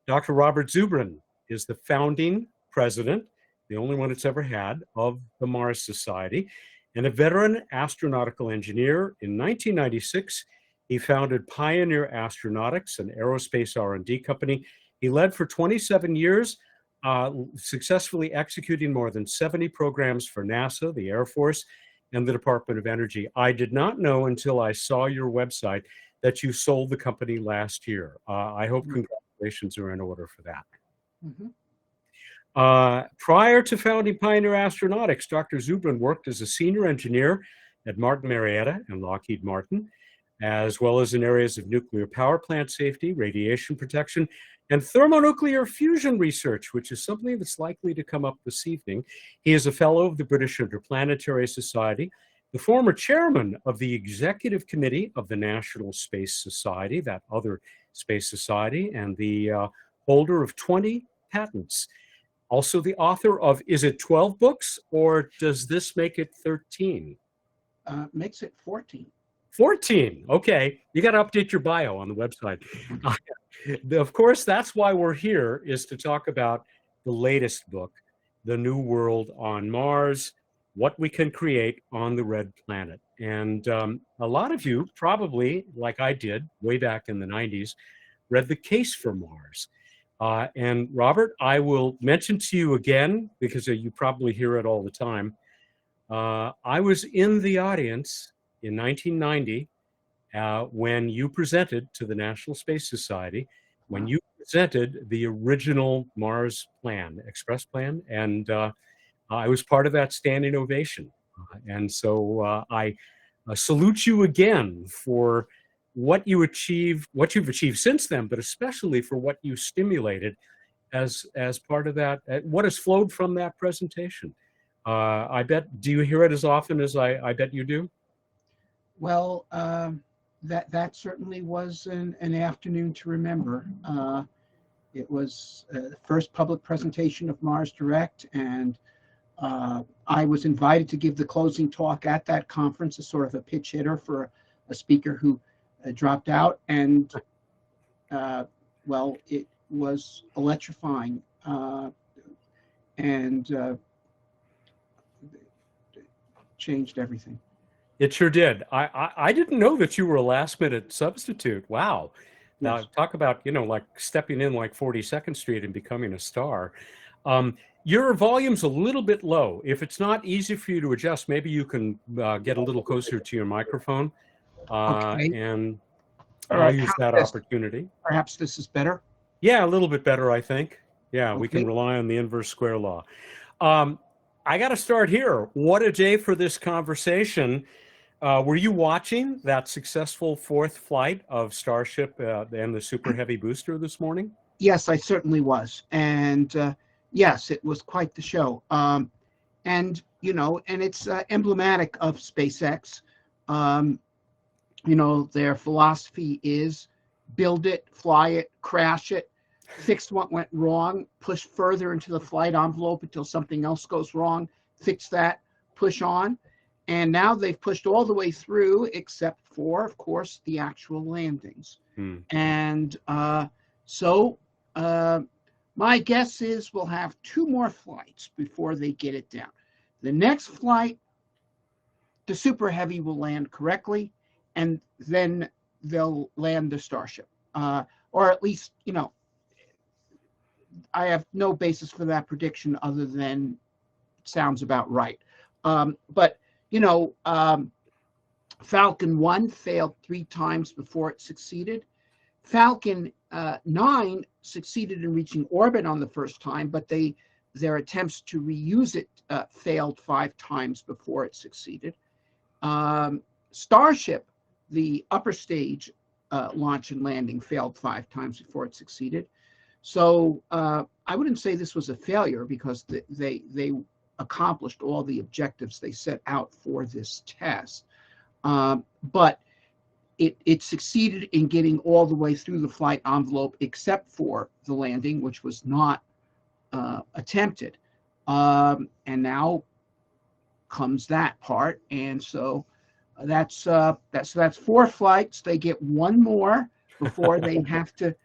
Dr. Robert Zubrin is the founding president, the only one it's ever had, of the Mars Society, and a veteran astronautical engineer. In 1996, he founded Pioneer Astronautics, an aerospace R&D company. He led for 27 years, successfully executing more than 70 programs for NASA, the Air Force, and the Department of Energy. I did not know until I saw your website that you sold the company last year. I hope congratulations are in order for that. Prior to founding Pioneer Astronautics, Dr. Zubrin worked as a senior engineer at Martin Marietta and Lockheed Martin, as well as in areas of nuclear power plant safety, radiation protection, and thermonuclear fusion research, which is something that's likely to come up this evening. He is a fellow of the British Planetary Society, the former chairman of the executive committee of the National Space Society, that other space society, and the holder of 20 patents. Also the author of, is it 12 books, or does this make it 13? Makes it 14. 14, okay. You got to update your bio on the website. Of course, that's why we're here, is to talk about the latest book, The New World on Mars, What We Can Create on the Red Planet. And a lot of you probably, like I did way back in the 90s, read The Case for Mars. And Robert, I will mention to you again, because you probably hear it all the time, I was in the audience in 1990 when you presented to the National Space Society, when you presented the original Mars plan, Express Plan, and I was part of that standing ovation. And so I salute you again for what you achieved, what you've achieved since then, but especially for what you stimulated as part of that, what has flowed from that presentation. I bet, do you hear it as often as I bet you do? Well, that certainly was an afternoon to remember. It was the first public presentation of Mars Direct, and I was invited to give the closing talk at that conference, as sort of a pitch hitter for a speaker who dropped out. And well, it was electrifying, and changed everything. It sure did. I didn't know that you were a last minute substitute. Wow. Now talk about, like stepping in like 42nd Street and becoming a star. Your volume's a little bit low. If it's not easy for you to adjust, maybe you can get a little closer to your microphone. Okay. And All I'll right. use that opportunity. Perhaps this is better? Yeah, a little bit better, I think. Yeah, Okay. We can rely on the inverse square law. I got to start here. What a day for this conversation. Were you watching that successful fourth flight of Starship and the Super Heavy booster this morning? Yes, I certainly was. And yes, it was quite the show. And it's emblematic of SpaceX. Their philosophy is build it, fly it, crash it, fix what went wrong, push further into the flight envelope until something else goes wrong, fix that, push on. And now they've pushed all the way through, except for, of course, the actual landings. And so my guess is we'll have 2 more flights before they get it down. The next flight, the Super Heavy will land correctly, and then they'll land the Starship. Or at least, I have no basis for that prediction other than it sounds about right. But Falcon 1 failed 3 times before it succeeded. Falcon 9 succeeded in reaching orbit on the first time, but their attempts to reuse it failed 5 times before it succeeded. Starship, the upper stage launch and landing, failed 5 times before it succeeded. So I wouldn't say this was a failure, because they accomplished all the objectives they set out for this test. But it succeeded in getting all the way through the flight envelope, except for the landing, which was not attempted. And now comes that part. And so that's 4 flights. They get 1 more before they have to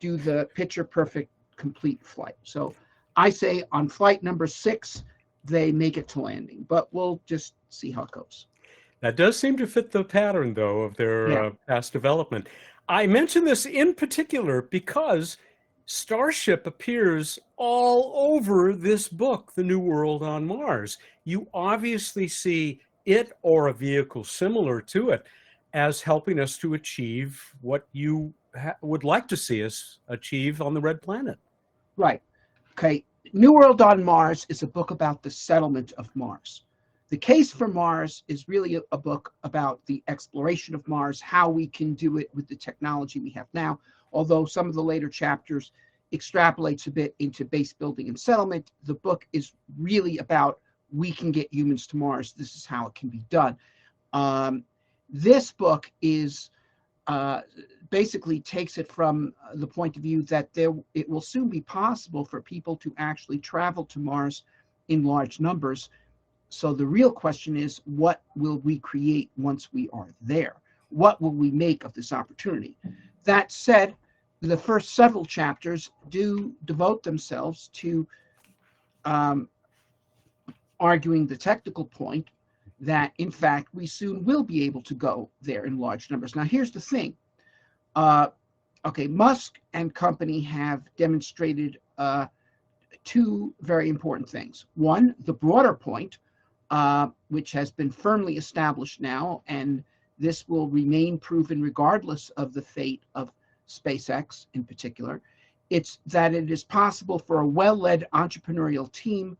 do the picture perfect complete flight. So I say on flight number 6, they make it to landing, but we'll just see how it goes. That does seem to fit the pattern, though, of their Yeah. past development. I mention this in particular because Starship appears all over this book, The New World on Mars. You obviously see it or a vehicle similar to it as helping us to achieve what you would like to see us achieve on the Red Planet. Right. Okay. New World on Mars is a book about the settlement of Mars. The Case for Mars is really a book about the exploration of Mars, how we can do it with the technology we have now, although some of the later chapters extrapolates a bit into base building and settlement. The book is really about we can get humans to Mars. This is how it can be done. This book is basically takes it from the point of view that it will soon be possible for people to actually travel to Mars in large numbers. So the real question is, what will we create once we are there? What will we make of this opportunity? That said, the first several chapters do devote themselves to arguing the technical point that, in fact, we soon will be able to go there in large numbers. Now, here's the thing. Okay, Musk and company have demonstrated 2 very important things. One, the broader point, which has been firmly established now, and this will remain proven regardless of the fate of SpaceX in particular. It's that it is possible for a well-led entrepreneurial team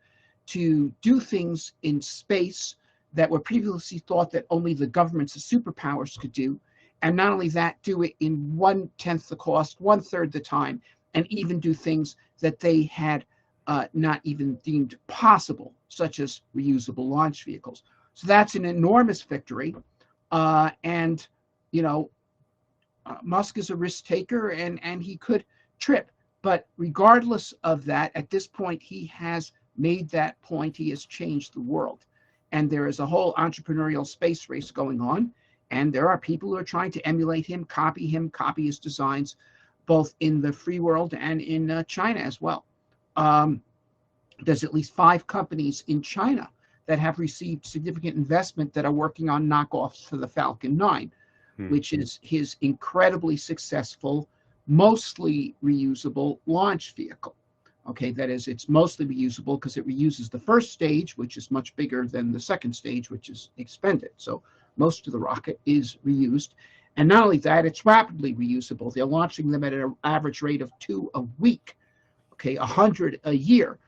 to do things in space that were previously thought that only the governments of superpowers could do. And not only that, do it in 1/10 the cost, 1/3 the time, and even do things that they had not even deemed possible, such as reusable launch vehicles. So that's an enormous victory. And, you know, Musk is a risk taker and he could trip. But regardless of that, at this point, he has made that point. He has changed the world. And there is a whole entrepreneurial space race going on. And there are people who are trying to emulate him, copy his designs, both in the free world and in China as well. There's at least 5 companies in China that have received significant investment that are working on knockoffs for the Falcon 9, which is his incredibly successful, mostly reusable launch vehicle. Okay, that is, it's mostly reusable because it reuses the first stage, which is much bigger than the second stage, which is expended. So most of the rocket is reused. And not only that, it's rapidly reusable. They're launching them at an average rate of 2 a week, okay, 100 a year,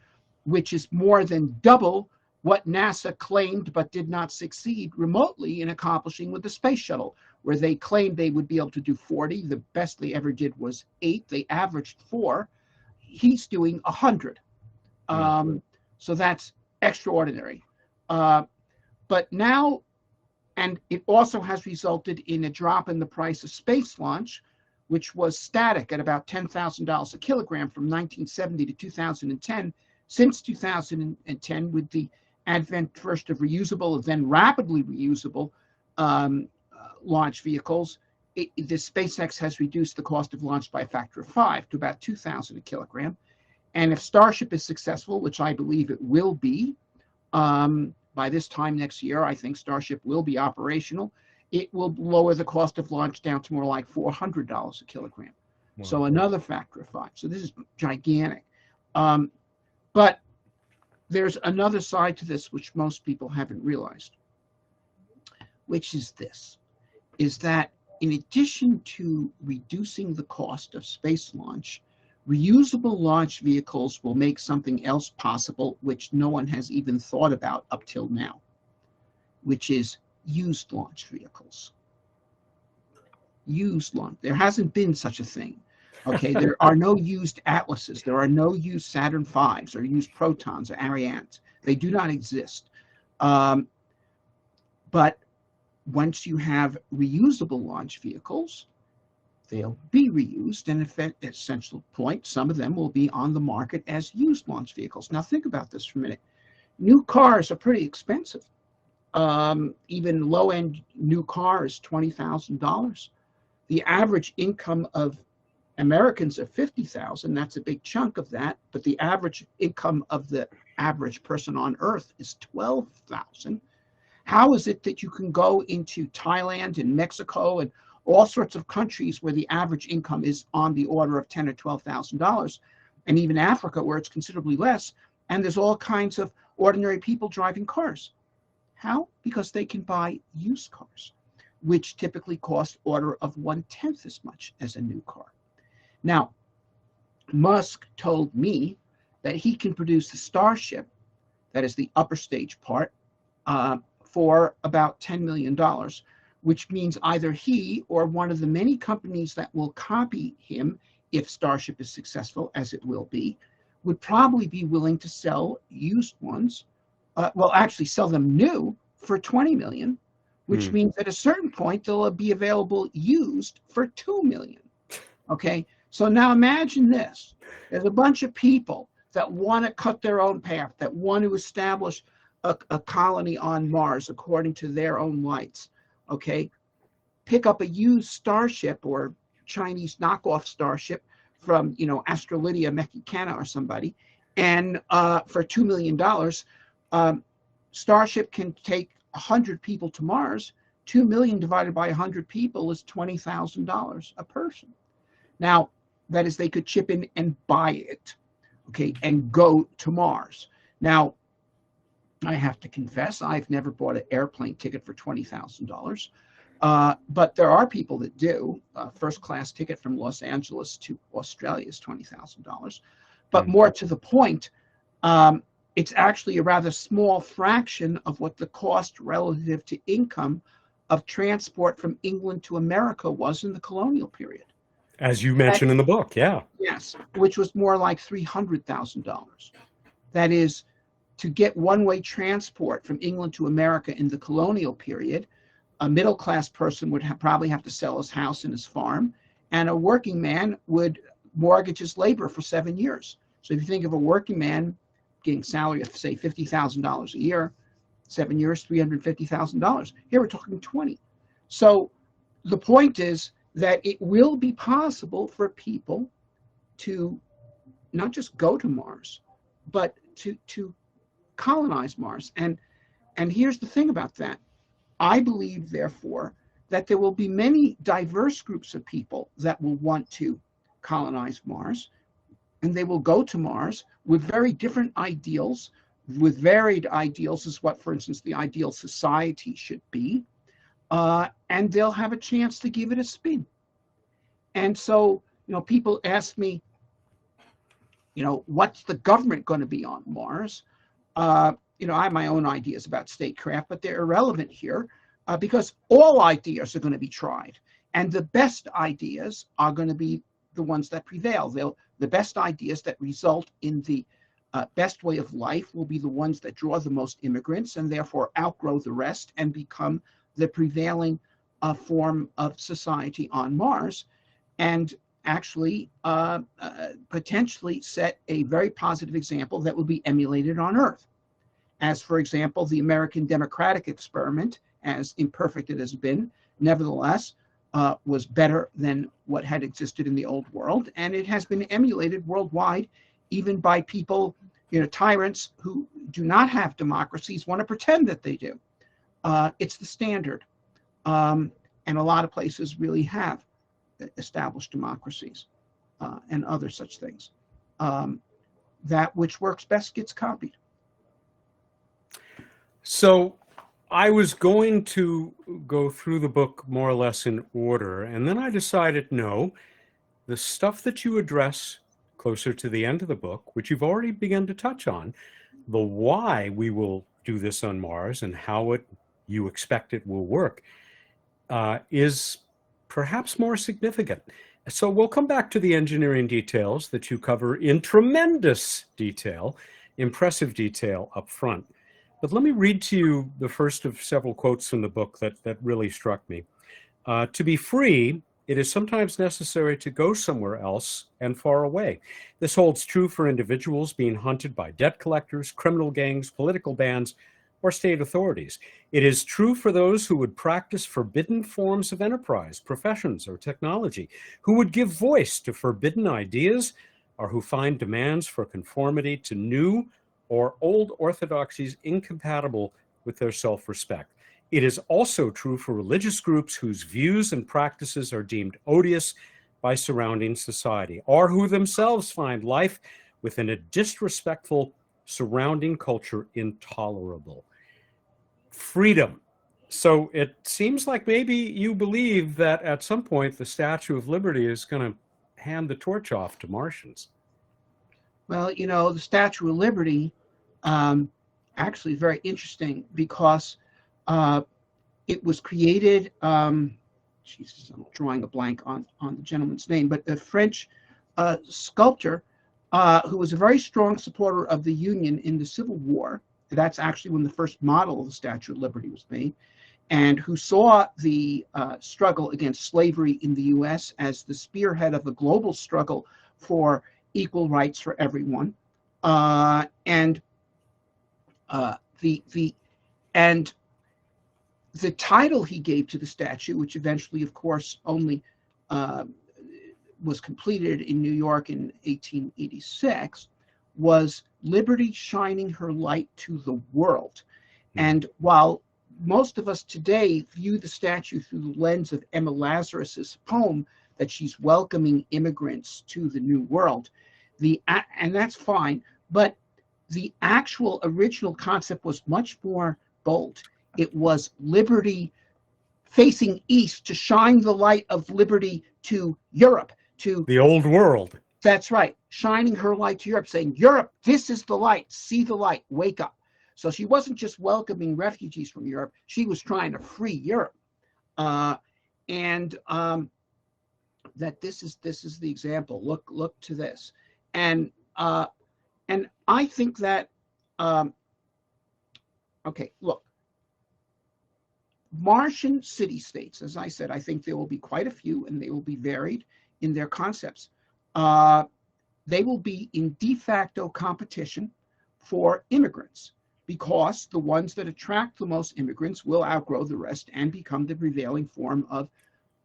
which is more than double what NASA claimed but did not succeed remotely in accomplishing with the space shuttle, where they claimed they would be able to do 40. The best they ever did was 8. They averaged 4. He's doing 100. So that's extraordinary. But now, and it also has resulted in a drop in the price of space launch, which was static at about $10,000 a kilogram from 1970 to 2010. Since 2010, with the advent first of reusable and then rapidly reusable launch vehicles, the SpaceX has reduced the cost of launch by a factor of 5 to about $2,000 a kilogram. And if Starship is successful, which I believe it will be, by this time next year, I think Starship will be operational. It will lower the cost of launch down to more like $400 a kilogram. Wow. So another factor of 5. So this is gigantic. But there's another side to this which most people haven't realized, which is this, is that in addition to reducing the cost of space launch, reusable launch vehicles will make something else possible which no one has even thought about up till now, which is used launch vehicles. Used launch. There hasn't been such a thing. Okay, there are no used Atlases. There are no used Saturn V's or used Protons or Arianes. They do not exist. But once you have reusable launch vehicles, they'll be reused. And at an essential point, some of them will be on the market as used launch vehicles. Now, think about this for a minute. New cars are pretty expensive. Even low-end new cars, $20,000. The average income of Americans are 50,000. That's a big chunk of that. But the average income of the average person on Earth is 12,000. How is it that you can go into Thailand and Mexico and all sorts of countries where the average income is on the order of $10,000 or $12,000, and even Africa where it's considerably less, and there's all kinds of ordinary people driving cars? How? Because they can buy used cars, which typically cost order of 1/10 as much as a new car. Now, Musk told me that he can produce the Starship, that is the upper stage part, for about $10 million, which means either he or one of the many companies that will copy him, if Starship is successful, as it will be, would probably be willing to sell used ones, well, actually sell them new for 20 million, which means at a certain point they'll be available used for 2 million. Okay, so now imagine this. There's a bunch of people that want to cut their own path, that want to establish a colony on Mars according to their own lights. Okay, pick up a used Starship or Chinese knockoff Starship from, Astrolidia Mexicana or somebody, and for $2 million, Starship can take 100 people to Mars. 2 million divided by 100 people is $20,000 a person. Now, that is, they could chip in and buy it, okay, and go to Mars. Now, I have to confess, I've never bought an airplane ticket for $20,000, but there are people that do. First-class ticket from Los Angeles to Australia is $20,000. But more to the point, it's actually a rather small fraction of what the cost relative to income of transport from England to America was in the colonial period. As you mentioned in the book, yeah. Yes, which was more like $300,000. That is, to get one-way transport from England to America in the colonial period, a middle-class person would probably have to sell his house and his farm, and a working man would mortgage his labor for 7 years. So if you think of a working man getting salary of, say, $50,000 a year, 7 years, $350,000. Here we're talking 20. So the point is that it will be possible for people to not just go to Mars, but to colonize Mars. And here's the thing about that. I believe, therefore, that there will be many diverse groups of people that will want to colonize Mars, and they will go to Mars with very different ideals, with varied ideals as what, for instance, the ideal society should be, and they'll have a chance to give it a spin. And so, people ask me, what's the government going to be on Mars? I have my own ideas about statecraft, but they're irrelevant here because all ideas are going to be tried. And the best ideas are going to be the ones that prevail. The best ideas that result in the best way of life will be the ones that draw the most immigrants and therefore outgrow the rest and become the prevailing form of society on Mars, and actually potentially set a very positive example that will be emulated on Earth. As, for example, the American democratic experiment, as imperfect it has been, nevertheless, was better than what had existed in the old world. And it has been emulated worldwide, even by people, tyrants who do not have democracies, want to pretend that they do. It's the standard. And a lot of places really have established democracies and other such things. That which works best gets copied. So I was going to go through the book more or less in order, and then I decided, no, the stuff that you address closer to the end of the book, which you've already begun to touch on, the why we will do this on Mars and how you expect it will work, is perhaps more significant. So we'll come back to the engineering details that you cover in tremendous detail, impressive detail up front. But let me read to you the first of several quotes from the book that really struck me. To be free, it is sometimes necessary to go somewhere else and far away. This holds true for individuals being hunted by debt collectors, criminal gangs, political bands, or state authorities. It is true for those who would practice forbidden forms of enterprise, professions, or technology, who would give voice to forbidden ideas, or who find demands for conformity to new or old orthodoxies incompatible with their self-respect. It is also true for religious groups whose views and practices are deemed odious by surrounding society, or who themselves find life within a disrespectful surrounding culture intolerable. Freedom. So it seems like maybe you believe that at some point the Statue of Liberty is going to hand the torch off to Martians. Well, you know, the Statue of Liberty actually is very interesting because it was created, Jesus, I'm drawing a blank on the gentleman's name, but a French sculptor who was a very strong supporter of the Union in the Civil War. That's actually when the first model of the Statue of Liberty was made, and who saw the struggle against slavery in the U.S. as the spearhead of a global struggle for equal rights for everyone. And the title he gave to the statue, which eventually, of course, only was completed in New York in 1886, was Liberty Shining Her Light to the World. And while most of us today view the statue through the lens of Emma Lazarus's poem that she's welcoming immigrants to the New World, and that's fine, but the actual original concept was much more bold. It was liberty facing east to shine the light of liberty to Europe, to the old world. That's right, shining her light to Europe, saying, Europe, this is the light, see the light, wake up. So she wasn't just welcoming refugees from Europe, she was trying to free Europe. And that this is the example. Look to this. And I think that, okay, look, Martian city-states, as I said, I think there will be quite a few, and they will be varied in their concepts. They will be in de facto competition for immigrants, because the ones that attract the most immigrants will outgrow the rest and become the prevailing form of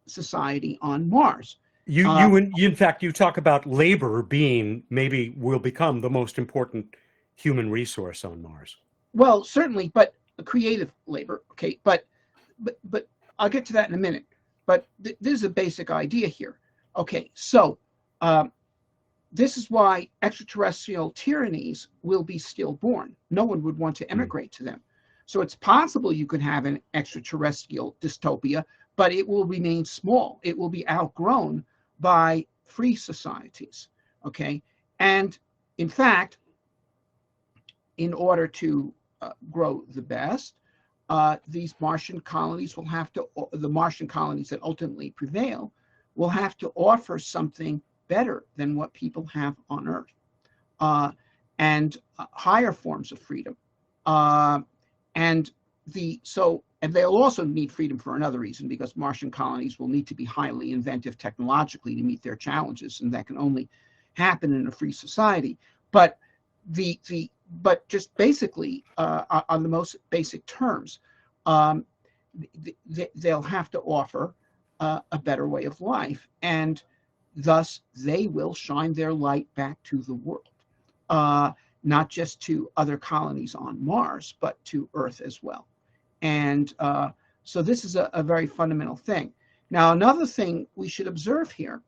society on Mars. In fact, you talk about labor being maybe will become the most important human resource on Mars. Well, certainly, but creative labor, okay, but I'll get to that in a minute. But this is a basic idea here. Okay, so this is why extraterrestrial tyrannies will be stillborn. No one would want to emigrate to them. So it's possible you could have an extraterrestrial dystopia, but it will remain small. It will be outgrown by free societies, okay? And in fact, in order to grow the best, these Martian colonies will have to, the Martian colonies that ultimately prevail, will have to offer something better than what people have on Earth, and higher forms of freedom. And they'll also need freedom for another reason, because Martian colonies will need to be highly inventive technologically to meet their challenges, and that can only happen in a free society. But but just basically, on the most basic terms, they'll have to offer a better way of life, and thus they will shine their light back to the world, not just to other colonies on Mars, but to Earth as well. And so this is a very fundamental thing. Now, another thing we should observe here,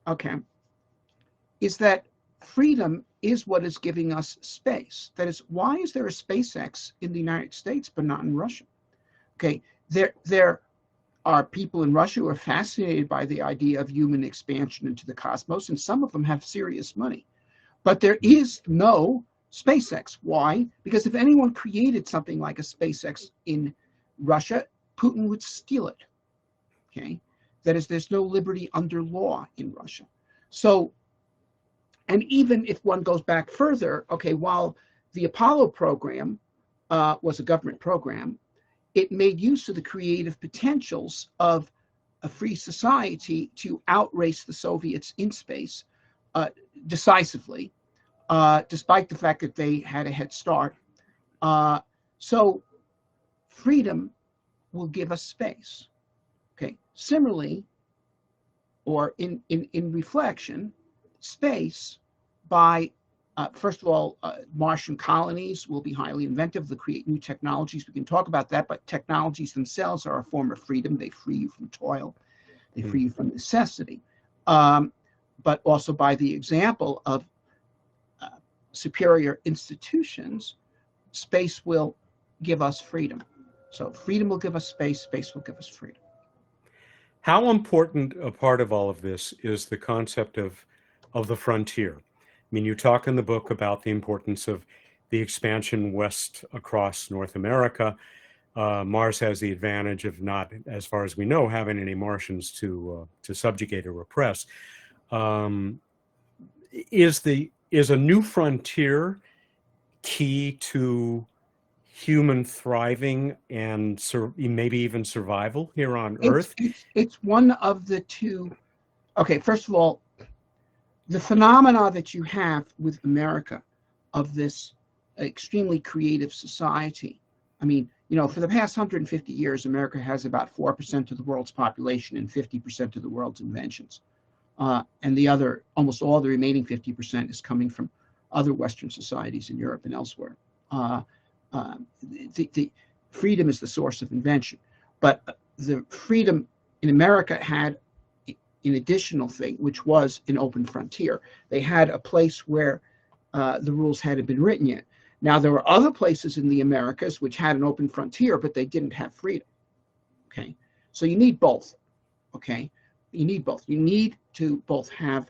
okay, is that freedom is what is giving us space. That is, why is there a SpaceX in the United States but not in Russia? Okay, there are people in Russia who are fascinated by the idea of human expansion into the cosmos, and some of them have serious money. But there is no SpaceX. Why? Because if anyone created something like a SpaceX in Russia, Putin would steal it. Okay, that is, there's no liberty under law in Russia. So, and even if one goes back further, okay, while the Apollo program was a government program, it made use of the creative potentials of a free society to outrace the Soviets in space decisively, despite the fact that they had a head start. So freedom will give us space. Okay. Similarly, or in reflection, space by first of all, Martian colonies will be highly inventive. They'll create new technologies. We can talk about that, but technologies themselves are a form of freedom. They free you from toil. They free you from necessity. But also by the example of superior institutions, space will give us freedom. So freedom will give us space. Space will give us freedom. How important a part of all of this is the concept of the frontier? I mean, you talk in the book about the importance of the expansion west across North America. Mars has the advantage of not, as far as we know, having any Martians to subjugate or repress. Is a new frontier key to human thriving and maybe even survival here on Earth? It's one of the two. Okay, first of all, the phenomena that you have with America of this extremely creative society. I mean, for the past 150 years, America has about 4% of the world's population and 50% of the world's inventions. And the other, almost all the remaining 50% is coming from other Western societies in Europe and elsewhere. The freedom is the source of invention, but the freedom in America had an additional thing, which was an open frontier. They had a place where the rules hadn't been written yet. Now, there were other places in the Americas which had an open frontier, but they didn't have freedom. Okay, so you need both. Okay, you need both. You need to both have,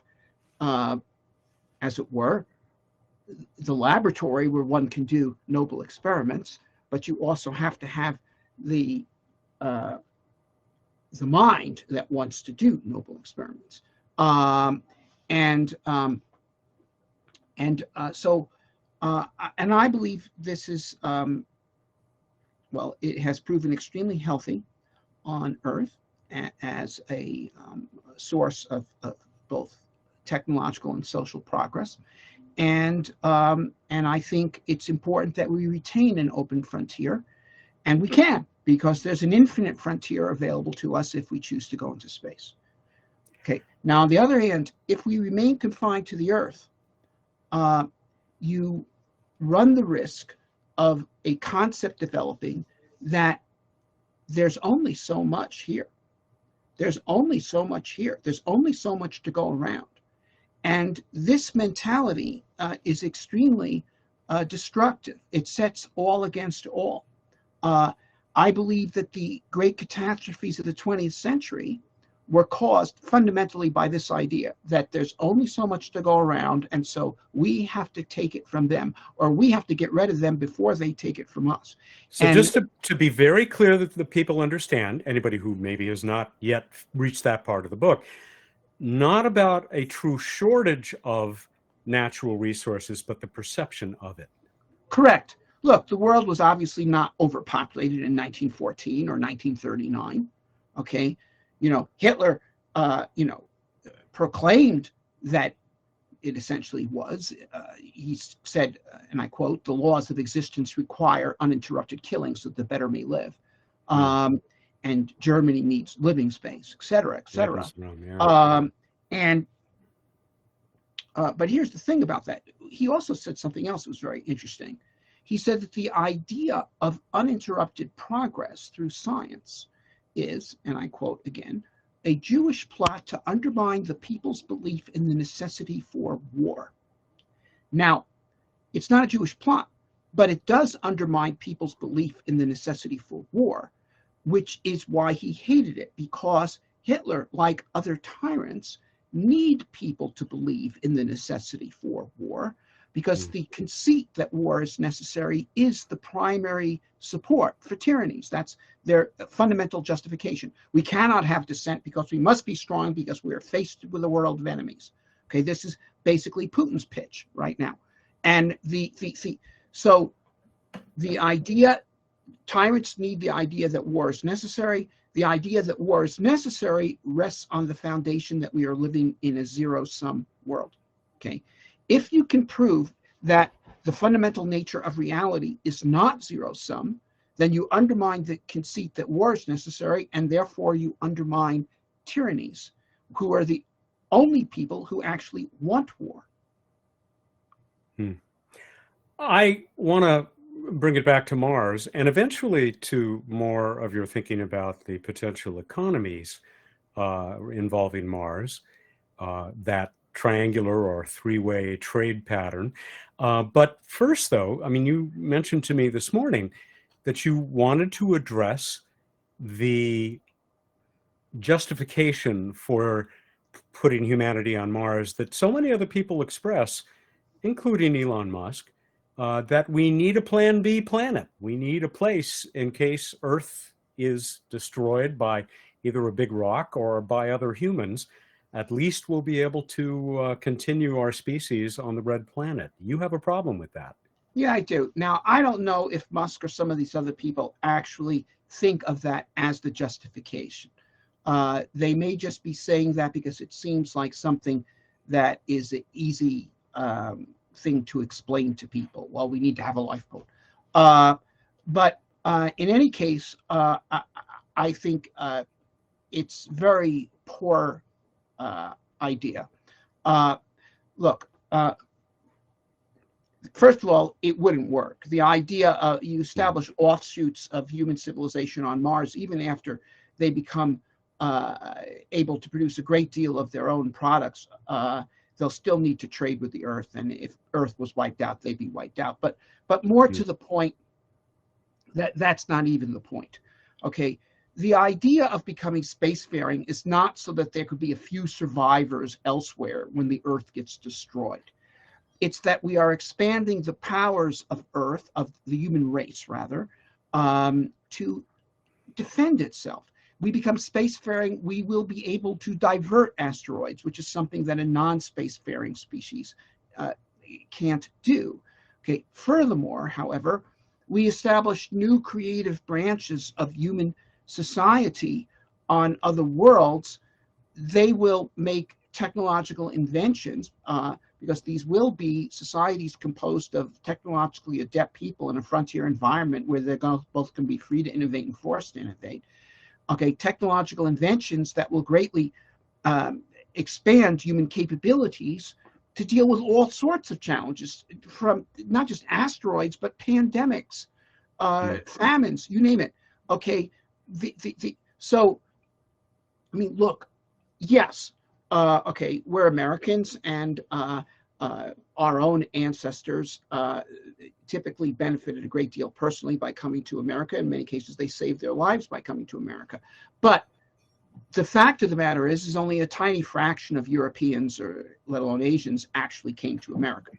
as it were, the laboratory where one can do noble experiments, but you also have to have the mind that wants to do noble experiments. And I believe this is, well, it has proven extremely healthy on Earth as a source of both technological and social progress. And I think it's important that we retain an open frontier, and we can, because there's an infinite frontier available to us if we choose to go into space. Okay. Now, on the other hand, if we remain confined to the Earth, you run the risk of a concept developing that there's only so much here. There's only so much here. There's only so much to go around. And this mentality is extremely destructive. It sets all against all. I believe that the great catastrophes of the 20th century were caused fundamentally by this idea that there's only so much to go around, and so we have to take it from them, or we have to get rid of them before they take it from us. So just to be very clear that the people understand, anybody who maybe has not yet reached that part of the book, not about a true shortage of natural resources, but the perception of it. Correct. Look, the world was obviously not overpopulated in 1914 or 1939. Okay. Hitler, proclaimed that it essentially was. He said, and I quote, "The laws of existence require uninterrupted killing so that the better may live. And Germany needs living space, et cetera, et cetera." But here's the thing about that. He also said something else that was very interesting. He said that the idea of uninterrupted progress through science is, and I quote again, "a Jewish plot to undermine the people's belief in the necessity for war." Now, it's not a Jewish plot, but it does undermine people's belief in the necessity for war, which is why he hated it, because Hitler, like other tyrants, need people to believe in the necessity for war, because the conceit that war is necessary is the primary support for tyrannies. That's their fundamental justification. We cannot have dissent because we must be strong because we are faced with a world of enemies. Okay, this is basically Putin's pitch right now. And so the idea, tyrants need the idea that war is necessary. The idea that war is necessary rests on the foundation that we are living in a zero-sum world. Okay, if you can prove that the fundamental nature of reality is not zero-sum, then you undermine the conceit that war is necessary, and therefore you undermine tyrannies, who are the only people who actually want war. I want to bring it back to Mars and eventually to more of your thinking about the potential economies involving Mars, that triangular or three-way trade pattern. But first, though, I mean, you mentioned to me this morning that you wanted to address the justification for putting humanity on Mars that so many other people express, including Elon Musk, that we need a Plan B planet. We need a place in case Earth is destroyed by either a big rock or by other humans. At least we'll be able to continue our species on the red planet. You have a problem with that? Yeah, I do. Now, I don't know if Musk or some of these other people actually think of that as the justification. They may just be saying that because it seems like something that is an easy thing to explain to people. Well, we need to have a lifeboat. But in any case, I think it's very poor idea. Look, first of all, it wouldn't work. The idea you establish offshoots of human civilization on Mars, even after they become able to produce a great deal of their own products, they'll still need to trade with the Earth. And if Earth was wiped out, they'd be wiped out. But more to the point, that's not even the point. Okay. The idea of becoming spacefaring is not so that there could be a few survivors elsewhere when the Earth gets destroyed. It's that we are expanding the powers of Earth, of the human race rather, to defend itself. We become spacefaring, we will be able to divert asteroids, which is something that a non-spacefaring species can't do. Okay. Furthermore, however, we establish new creative branches of human society on other worlds. They will make technological inventions because these will be societies composed of technologically adept people in a frontier environment where they're both can be free to innovate and forced to innovate. Okay, technological inventions that will greatly expand human capabilities to deal with all sorts of challenges, from not just asteroids, but pandemics, famines, you name it. Okay, so, I mean, look, yes, okay, we're Americans, and our own ancestors typically benefited a great deal personally by coming to America. In many cases, they saved their lives by coming to America. But the fact of the matter is only a tiny fraction of Europeans, or let alone Asians, actually came to America.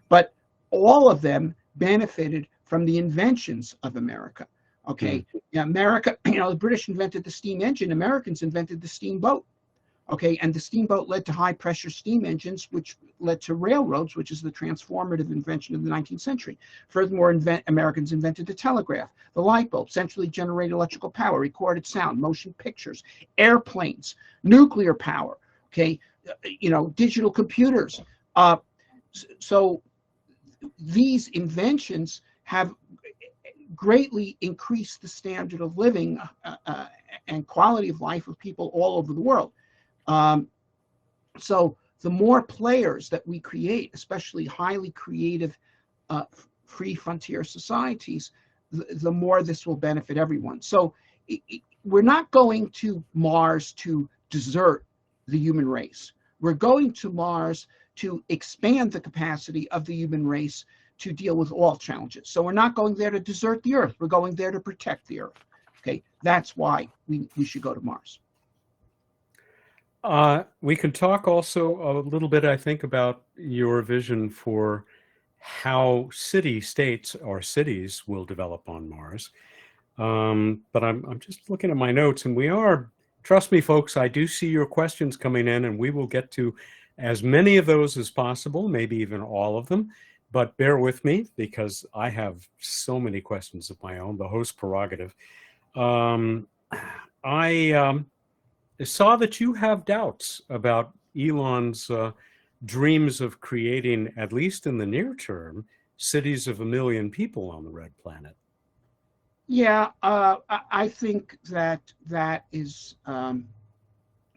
But all of them benefited from the inventions of America. Okay, America, the British invented the steam engine, Americans invented the steamboat. Okay, and the steamboat led to high pressure steam engines, which led to railroads, which is the transformative invention of the 19th century. Furthermore, Americans invented the telegraph, the light bulb, centrally generated electrical power, recorded sound, motion pictures, airplanes, nuclear power, okay, digital computers. So these inventions have greatly increased the standard of living and quality of life of people all over the world. So the more players that we create, especially highly creative, free frontier societies, the more this will benefit everyone. So we're not going to Mars to desert the human race. We're going to Mars to expand the capacity of the human race to deal with all challenges. So we're not going there to desert the Earth. We're going there to protect the Earth. Okay, that's why we should go to Mars. We can talk also a little bit, I think, about your vision for how city-states or cities will develop on Mars. But I'm just looking at my notes, and trust me, folks, I do see your questions coming in, and we will get to as many of those as possible, maybe even all of them. But bear with me, because I have so many questions of my own, the host prerogative. I saw that you have doubts about Elon's dreams of creating, at least in the near term, cities of 1 million people on the red planet. Yeah, I think that is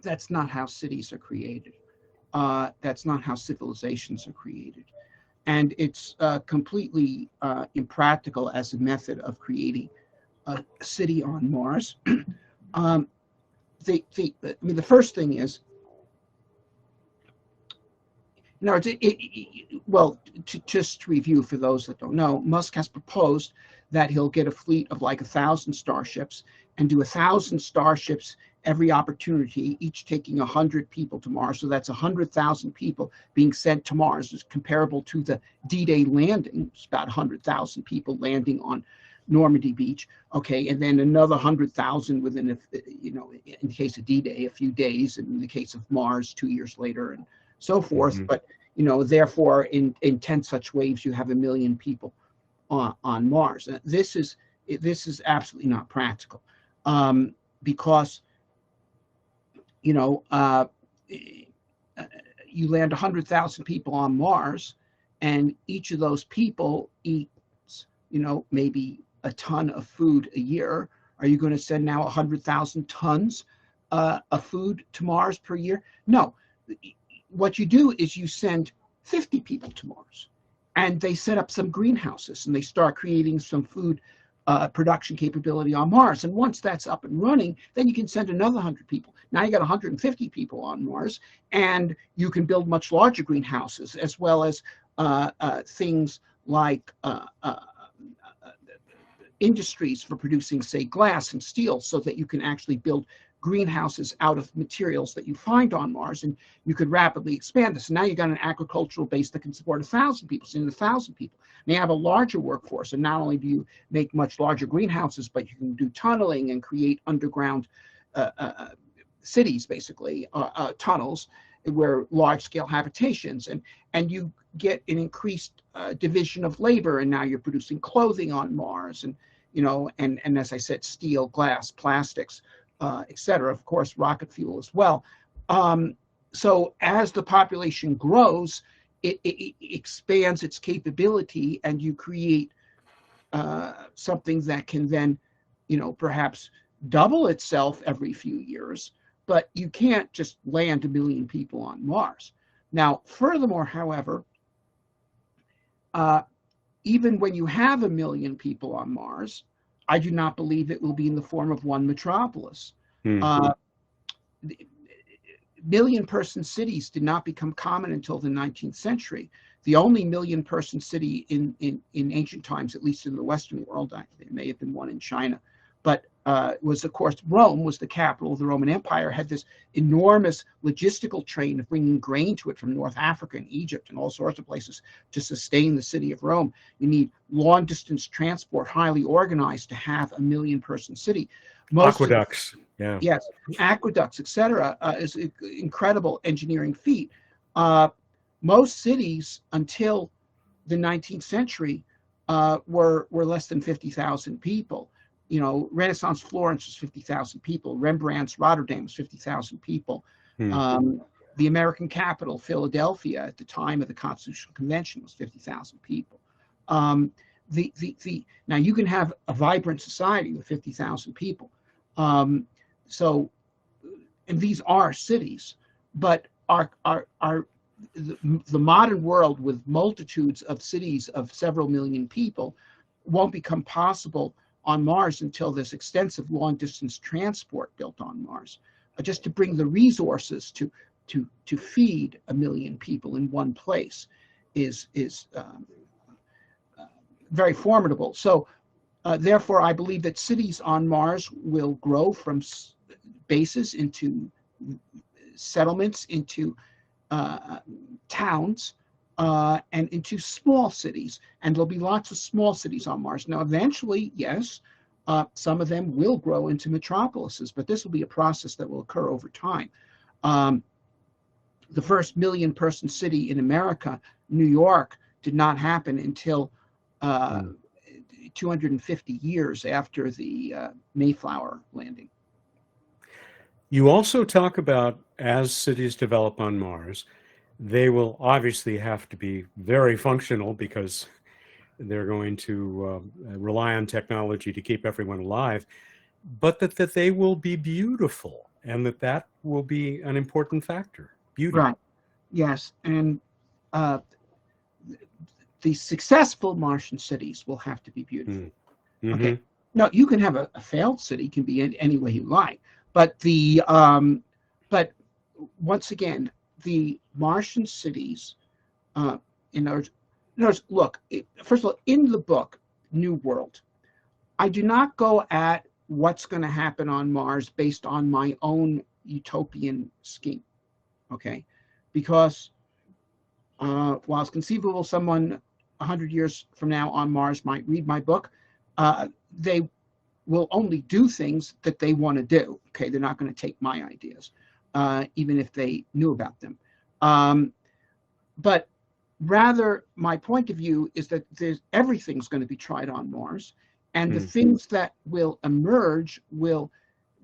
that's not how cities are created. That's not how civilizations are created, and it's completely impractical as a method of creating a city on Mars. um, I mean, the first thing is, no, well, just to review for those that don't know, Musk has proposed that he'll get a fleet of like 1,000 starships and do 1,000 starships every opportunity, each taking 100 people to Mars. So that's 100,000 people being sent to Mars. It's comparable to the D-Day landing. It's about 100,000 people landing on Normandy Beach. Okay, and then another 100,000 within, in the case of D-Day, a few days, and in the case of Mars, 2 years later, and so forth. Mm-hmm. But therefore, in 10 such waves, you have 1 million people on Mars. This is absolutely not practical, because you land 100,000 people on Mars, and each of those people eats maybe a ton of food a year. Are you going to send now 100,000 tons of food to Mars per year? No. What you do is you send 50 people to Mars, and they set up some greenhouses, and they start creating some food production capability on Mars. And once that's up and running, then you can send another 100 people. Now you got 150 people on Mars, and you can build much larger greenhouses, as well as things like industries for producing, say, glass and steel, so that you can actually build greenhouses out of materials that you find on Mars, and you could rapidly expand this. And now you got an agricultural base that can support 1,000 people, so 1,000 people. Now you have a larger workforce, and not only do you make much larger greenhouses, but you can do tunneling and create underground cities, basically, tunnels, where large-scale habitations, and you get an increased division of labor, and now you're producing clothing on Mars, and and as I said, steel, glass, plastics, etc. Of course, rocket fuel as well. So as the population grows, it expands its capability, and you create something that can then, perhaps double itself every few years. But you can't just land 1 million people on Mars. Now, furthermore, however, even when you have 1 million people on Mars, I do not believe it will be in the form of one metropolis. Mm-hmm. Million-person cities did not become common until the 19th century. The only million-person city in ancient times, at least in the Western world, there may have been one in China, but was, of course, Rome was the capital of the Roman Empire, had this enormous logistical train of bringing grain to it from North Africa and Egypt and all sorts of places to sustain the city of Rome. You need long-distance transport, highly organized, to have 1 million-person city. Aqueducts. Yeah. Yes, aqueducts, etc., is an incredible engineering feat. Most cities until the 19th century were less than 50,000 people. Renaissance Florence was 50,000 people. Rembrandt's Rotterdam was 50,000 people. The American capital, Philadelphia, at the time of the Constitutional Convention, was 50,000 people. Now you can have a vibrant society with 50,000 people. And these are cities, but the modern world with multitudes of cities of several million people won't become possible on Mars until there's extensive long-distance transport built on Mars, just to bring the resources to feed 1 million people in one place is very formidable. So therefore, I believe that cities on Mars will grow from bases into settlements, into towns, and into small cities. And there'll be lots of small cities on Mars. Now, eventually, yes, some of them will grow into metropolises, but this will be a process that will occur over time. The first million-person city in America, New York, did not happen until 250 years after the Mayflower landing. You also talk about, as cities develop on Mars, they will obviously have to be very functional, because they're going to rely on technology to keep everyone alive, but that they will be beautiful, and that will be an important factor. Beauty. Right. Yes. And the successful Martian cities will have to be beautiful. Mm-hmm. Okay. No, you can have a failed city, can be in any way you like, but but once again, the Martian cities, in other words, look, first of all, in the book New World, I do not go at what's going to happen on Mars based on my own utopian scheme. Okay, because while it's conceivable someone 100 years from now on Mars might read my book, they will only do things that they want to do. Okay, they're not going to take my ideas, even if they knew about them. But rather, my point of view is that everything's going to be tried on Mars, and the things that will emerge will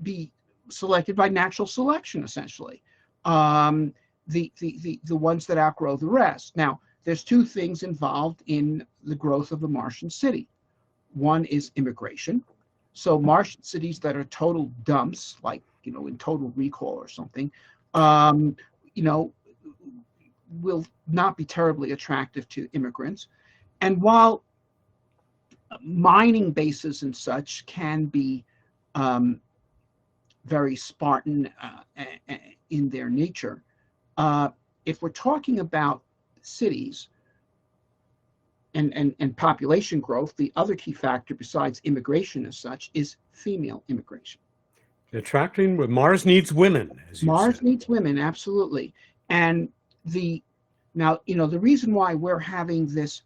be selected by natural selection, essentially. The ones that outgrow the rest. Now, there's two things involved in the growth of a Martian city. One is immigration. So Martian cities that are total dumps, like, in Total Recall or something, will not be terribly attractive to immigrants. And while mining bases and such can be very Spartan in their nature, if we're talking about cities and population growth, the other key factor besides immigration as such is female immigration. Attracting, Mars needs women, as you Mars said. needs women, absolutely. And now, the reason why we're having this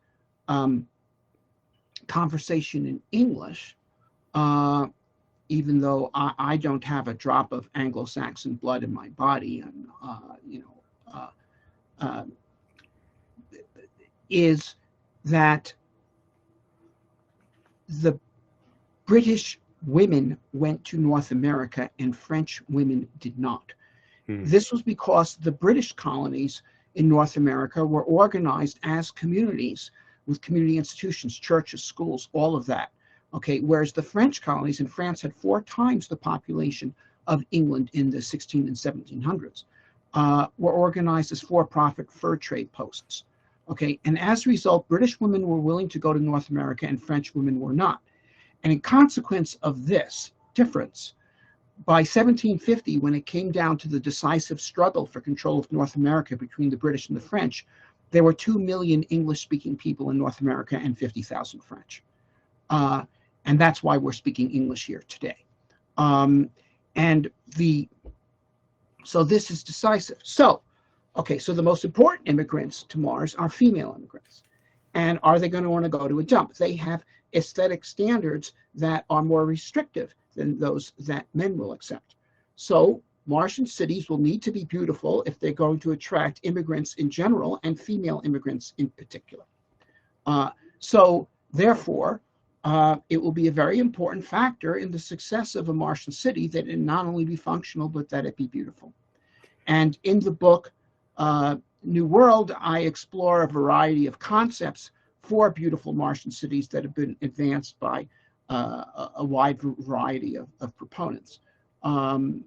conversation in English, even though I don't have a drop of Anglo-Saxon blood in my body, and is that the British women went to North America and French women did not. This was because the British colonies in North America were organized as communities with community institutions, churches, schools, all of that. Okay, whereas the French colonies in France had 4 times the population of England in the 16 and 1700s, were organized as for-profit fur trade posts. Okay, and as a result, British women were willing to go to North America and French women were not. And in consequence of this difference, by 1750, when it came down to the decisive struggle for control of North America between the British and the French, there were 2 million English-speaking people in North America and 50,000 French. And that's why we're speaking English here today. So this is decisive. So the most important immigrants to Mars are female immigrants. And are they going to want to go to a dump? They have aesthetic standards that are more restrictive than those that men will accept. So Martian cities will need to be beautiful if they're going to attract immigrants in general and female immigrants in particular. So therefore, it will be a very important factor in the success of a Martian city that it not only be functional, but that it be beautiful. And in the book, New World, I explore a variety of concepts for beautiful Martian cities that have been advanced by a wide variety of proponents,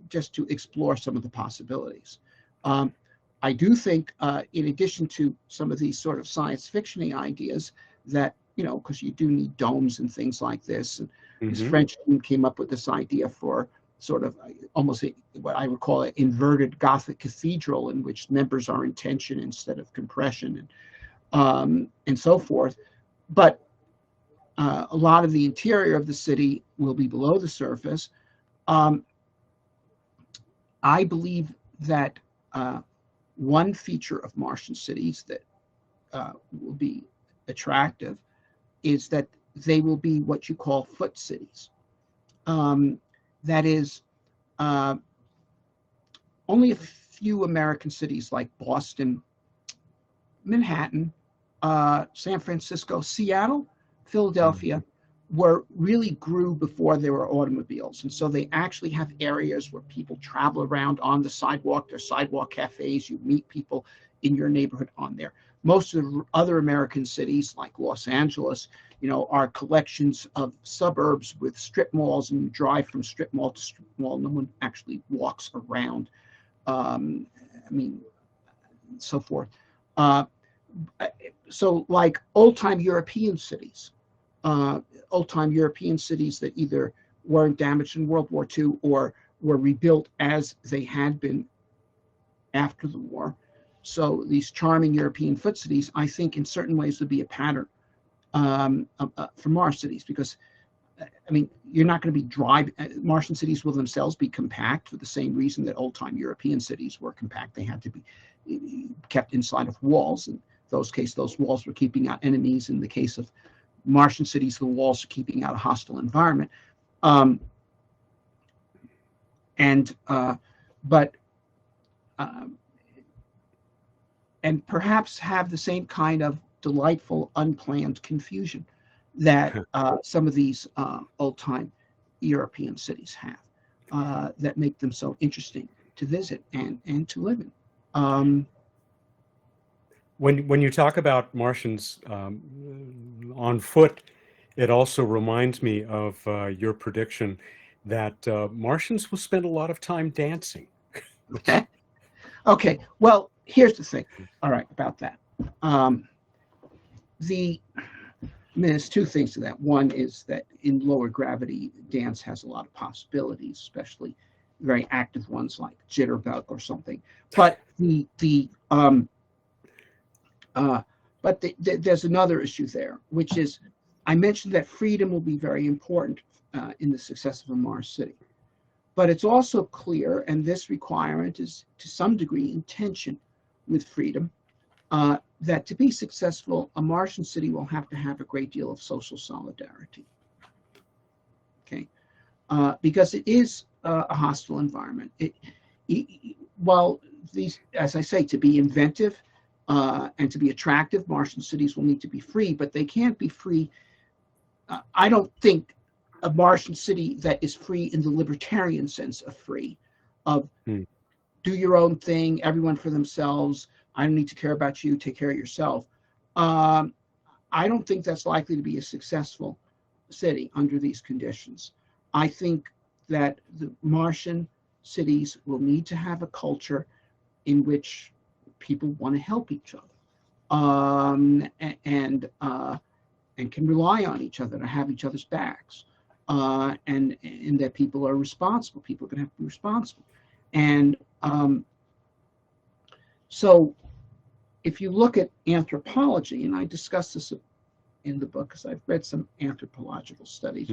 just to explore some of the possibilities. I do think, in addition to some of these sort of science fiction-y ideas, that, because you do need domes and things like this, and this Frenchman came up with this idea for sort of almost what I would call an inverted Gothic cathedral, in which members are in tension instead of compression, and so forth. But a lot of the interior of the city will be below the surface. I believe that one feature of Martian cities that will be attractive is that they will be what you call foot cities. That is, only a few American cities like Boston, Manhattan, San Francisco, Seattle, Philadelphia really grew before there were automobiles. And so they actually have areas where people travel around on the sidewalk. There's sidewalk cafes. You meet people in your neighborhood on there. Most of the other American cities, like Los Angeles, are collections of suburbs with strip malls, and you drive from strip mall to strip mall. No one actually walks around. I mean, so forth. Uh, so, like old-time European cities, old-time European cities that either weren't damaged in World War II or were rebuilt as they had been after the war. So these charming European foot cities, I think, in certain ways would be a pattern for Mars cities, because I mean, you're not going to be driving. Martian cities will themselves be compact for the same reason that old-time European cities were compact. They had to be kept inside of walls. In those cases, those walls were keeping out enemies. In the case of Martian cities, the walls are keeping out a hostile environment. But and perhaps have the same kind of delightful, unplanned confusion that some of these old-time European cities have, that make them so interesting to visit and to live in. When you talk about Martians on foot, it also reminds me of your prediction that Martians will spend a lot of time dancing. Okay. Well, here's the thing. All right, about that. There's two things to that. One is that in lower gravity, dance has a lot of possibilities, especially very active ones like jitterbug or something. But there's another issue there, which is I mentioned that freedom will be very important in the success of a Mars city. But it's also clear, and this requirement is to some degree in tension with freedom, that to be successful, a Martian city will have to have a great deal of social solidarity. Okay, because it is a hostile environment. While these, as I say, to be inventive and to be attractive, Martian cities will need to be free, but they can't be free. I don't think a Martian city that is free in the libertarian sense of free, of do your own thing, everyone for themselves. I don't need to care about you, take care of yourself. I don't think that's likely to be a successful city under these conditions. I think that the Martian cities will need to have a culture in which people want to help each other, and can rely on each other to have each other's backs, and that people are responsible. People are going to have to be responsible. And so if you look at anthropology, and I discuss this in the book because I've read some anthropological studies,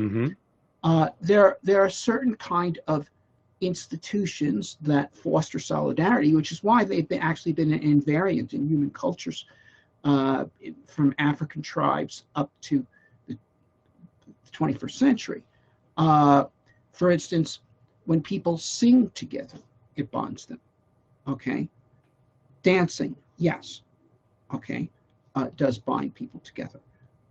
there are certain kind of institutions that foster solidarity, which is why they've actually been invariant in human cultures, from African tribes up to the 21st century. For instance, when people sing together, it bonds them. Okay, dancing, yes. Okay, does bind people together.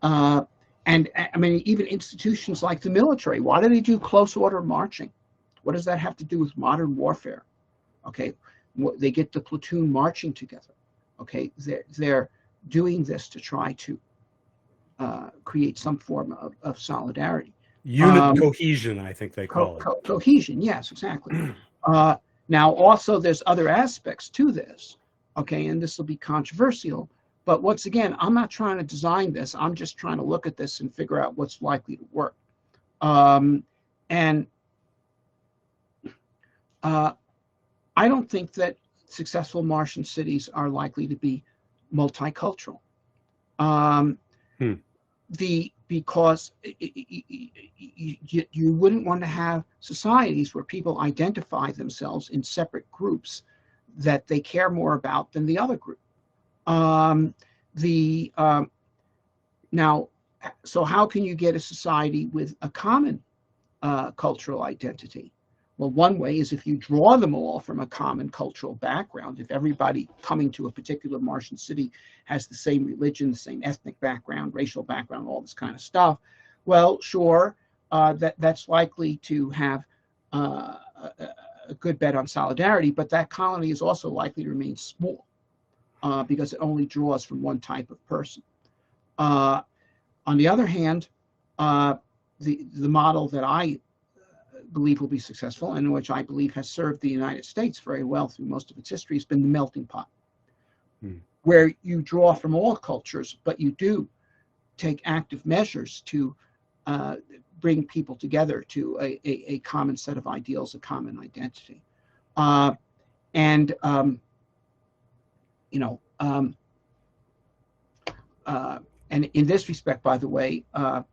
And I mean, even institutions like the military. Why do they do close order marching? What does that have to do with modern warfare? Okay, they get the platoon marching together. Okay, they're doing this to try to create some form of solidarity. Unit cohesion, I think they call it. Cohesion, yes, exactly. Now, also, there's other aspects to this, okay, and this will be controversial. But once again, I'm not trying to design this. I'm just trying to look at this and figure out what's likely to work. And I don't think that successful Martian cities are likely to be multicultural. Because you wouldn't want to have societies where people identify themselves in separate groups that they care more about than the other group. Now, so how can you get a society with a common cultural identity? Well, one way is if you draw them all from a common cultural background. If everybody coming to a particular Martian city has the same religion, the same ethnic background, racial background, all this kind of stuff, well, sure, that's likely to have a good bet on solidarity, but that colony is also likely to remain small. because it only draws from one type of person. On the other hand, the model that I believe will be successful, and which I believe has served the United States very well through most of its history, has been the melting pot, where you draw from all cultures, but you do take active measures to bring people together to a common set of ideals, a common identity. And in this respect, by the way, of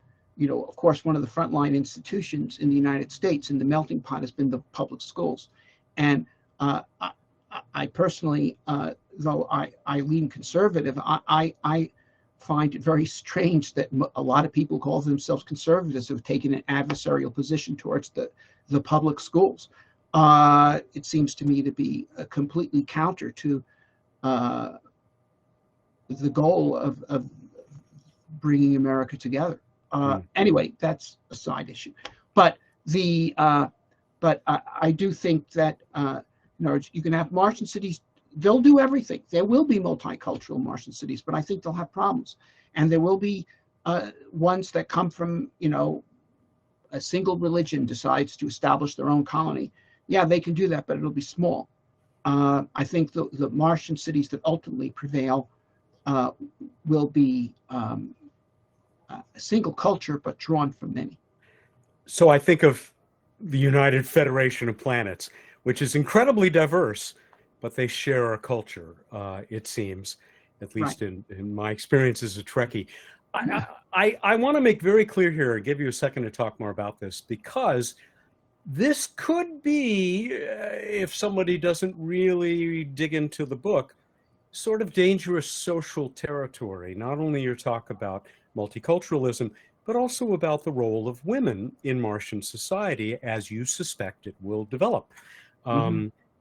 course, one of the frontline institutions in the United States in the melting pot has been the public schools. And I personally, though I lean conservative, I find it very strange that a lot of people who call themselves conservatives have taken an adversarial position towards the public schools. It seems to me to be completely counter to the goal of bringing America together. Anyway, that's a side issue. But I do think that you can have Martian cities. They'll do everything. There will be multicultural Martian cities, but I think they'll have problems. And there will be ones that come from, a single religion decides to establish their own colony. Yeah, they can do that, but it'll be small. I think the Martian cities that ultimately prevail will be a single culture, but drawn from many. So I think of the United Federation of Planets, which is incredibly diverse, but they share a culture, it seems, at least Right. in my experience as a Trekkie. I want to make very clear here and give you a second to talk more about this, because this could be, if somebody doesn't really dig into the book, sort of dangerous social territory. Not only your talk about multiculturalism, but also about the role of women in Martian society, as you suspect it will develop.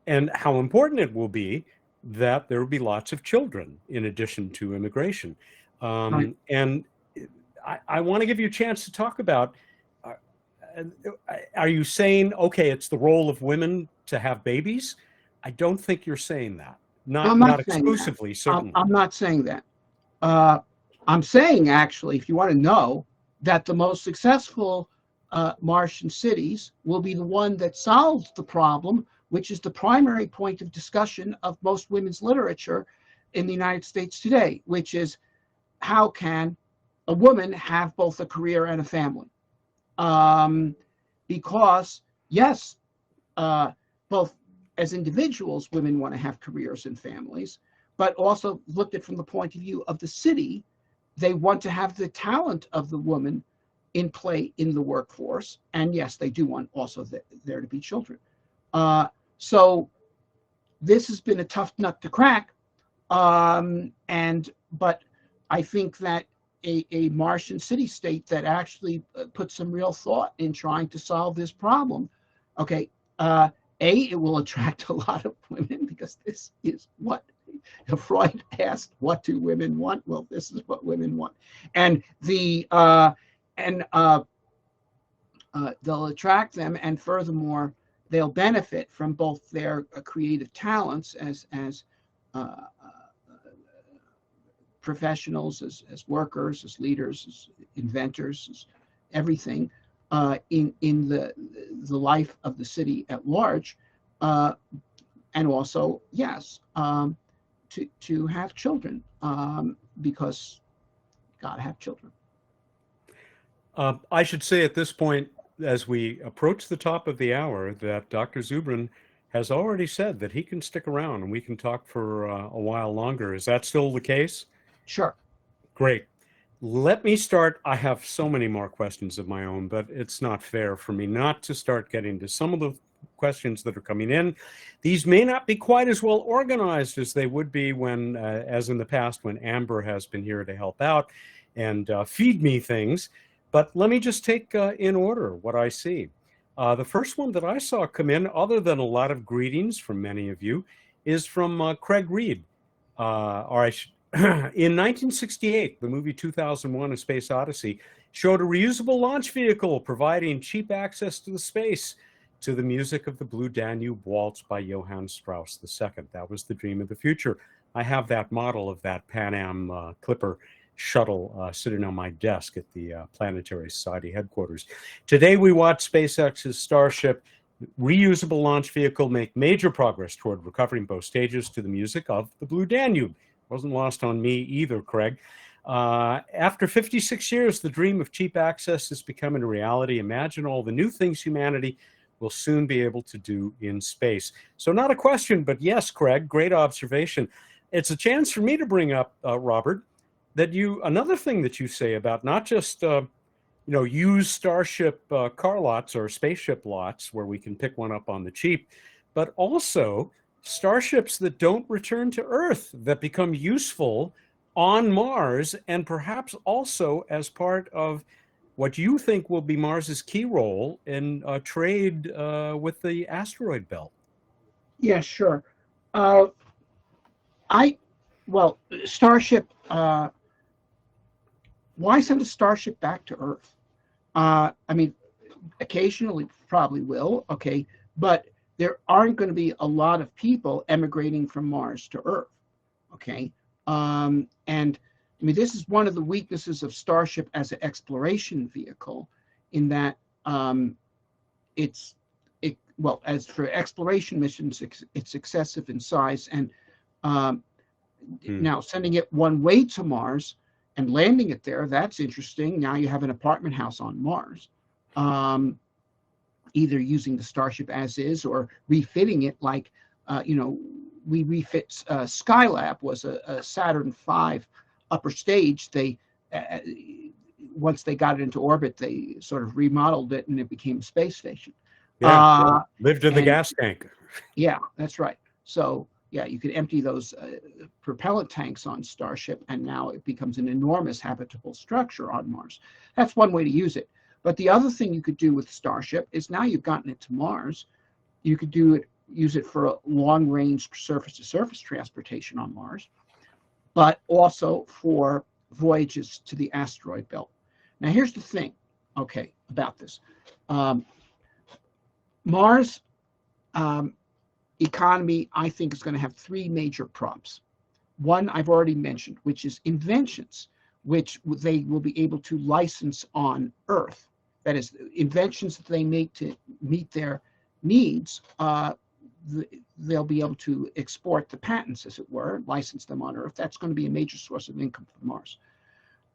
And how important it will be that there will be lots of children in addition to immigration. Right. And I want to give you a chance to talk about, are you saying, okay, it's the role of women to have babies? I don't think you're saying that. I'm Not saying that. exclusively, certainly. I'm not saying that. I'm saying, actually, if you want to know, that the most successful Martian cities will be the one that solves the problem, which is the primary point of discussion of most women's literature in the United States today, which is, how can a woman have both a career and a family? Because, yes, both as individuals, women want to have careers and families, but also looked at from the point of view of the city, they want to have the talent of the woman in play in the workforce. And yes, they do want also there to be children. So this has been a tough nut to crack. But I think that a Martian city-state that actually puts some real thought in trying to solve this problem, okay, it will attract a lot of women, because this is what Freud asked, what do women want? Well, this is what women want. And they'll attract them, and furthermore, they'll benefit from both their creative talents as professionals, as workers, as leaders, as inventors, as everything in the life of the city at large, and also, yes, to have children, because gotta have children. I should say at this point, as we approach the top of the hour, that Dr. Zubrin has already said that he can stick around and we can talk for a while longer. Is that still the case? Sure. Great. Let me start. I have so many more questions of my own, but it's not fair for me not to start getting to some of the questions that are coming in. These may not be quite as well organized as they would be when, as in the past, when Amber has been here to help out and feed me things. But let me just take in order what I see. The first one that I saw come in, other than a lot of greetings from many of you, is from Craig Reed. In 1968, the movie 2001: A Space Odyssey showed a reusable launch vehicle providing cheap access to the space to the music of the Blue Danube Waltz by Johann Strauss II. That was the dream of the future. I have that model of that Pan Am Clipper shuttle sitting on my desk at the Planetary Society headquarters. Today, we watched SpaceX's Starship reusable launch vehicle make major progress toward recovering both stages to the music of the Blue Danube. Wasn't lost on me either, Craig. After 56 years, the dream of cheap access is becoming a reality. Imagine all the new things humanity will soon be able to do in space. So not a question, but yes, Craig, great observation. It's a chance for me to bring up, Robert, that another thing that you say about not just used Starship car lots or spaceship lots where we can pick one up on the cheap, but also starships that don't return to Earth that become useful on Mars, and perhaps also as part of what you think will be Mars's key role in trade with the asteroid belt. Yeah, sure. Uh, well, Starship, why send a Starship back to Earth? I mean, occasionally probably will, okay, but there aren't going to be a lot of people emigrating from Mars to Earth, okay? And I mean, this is one of the weaknesses of Starship as an exploration vehicle, in that well, as for exploration missions, it's excessive in size, and now sending it one way to Mars and landing it there, that's interesting. Now you have an apartment house on Mars, either using the Starship as is or refitting it like, we refit Skylab was a Saturn V upper stage. They once they got it into orbit, they sort of remodeled it and it became a space station. Yeah, lived in the gas tank. Yeah, that's right. So yeah, you could empty those propellant tanks on Starship, and now it becomes an enormous habitable structure on Mars. That's one way to use it. But the other thing you could do with Starship is, now you've gotten it to Mars, you could use it for a long-range surface-to-surface transportation on Mars, but also for voyages to the asteroid belt. Now, here's the thing, okay, about this. Mars economy, I think, is going to have three major props. One I've already mentioned, which is inventions, which they will be able to license on Earth. That is, inventions that they make to meet their needs, they'll be able to export the patents, as it were, license them on Earth. That's going to be a major source of income for Mars.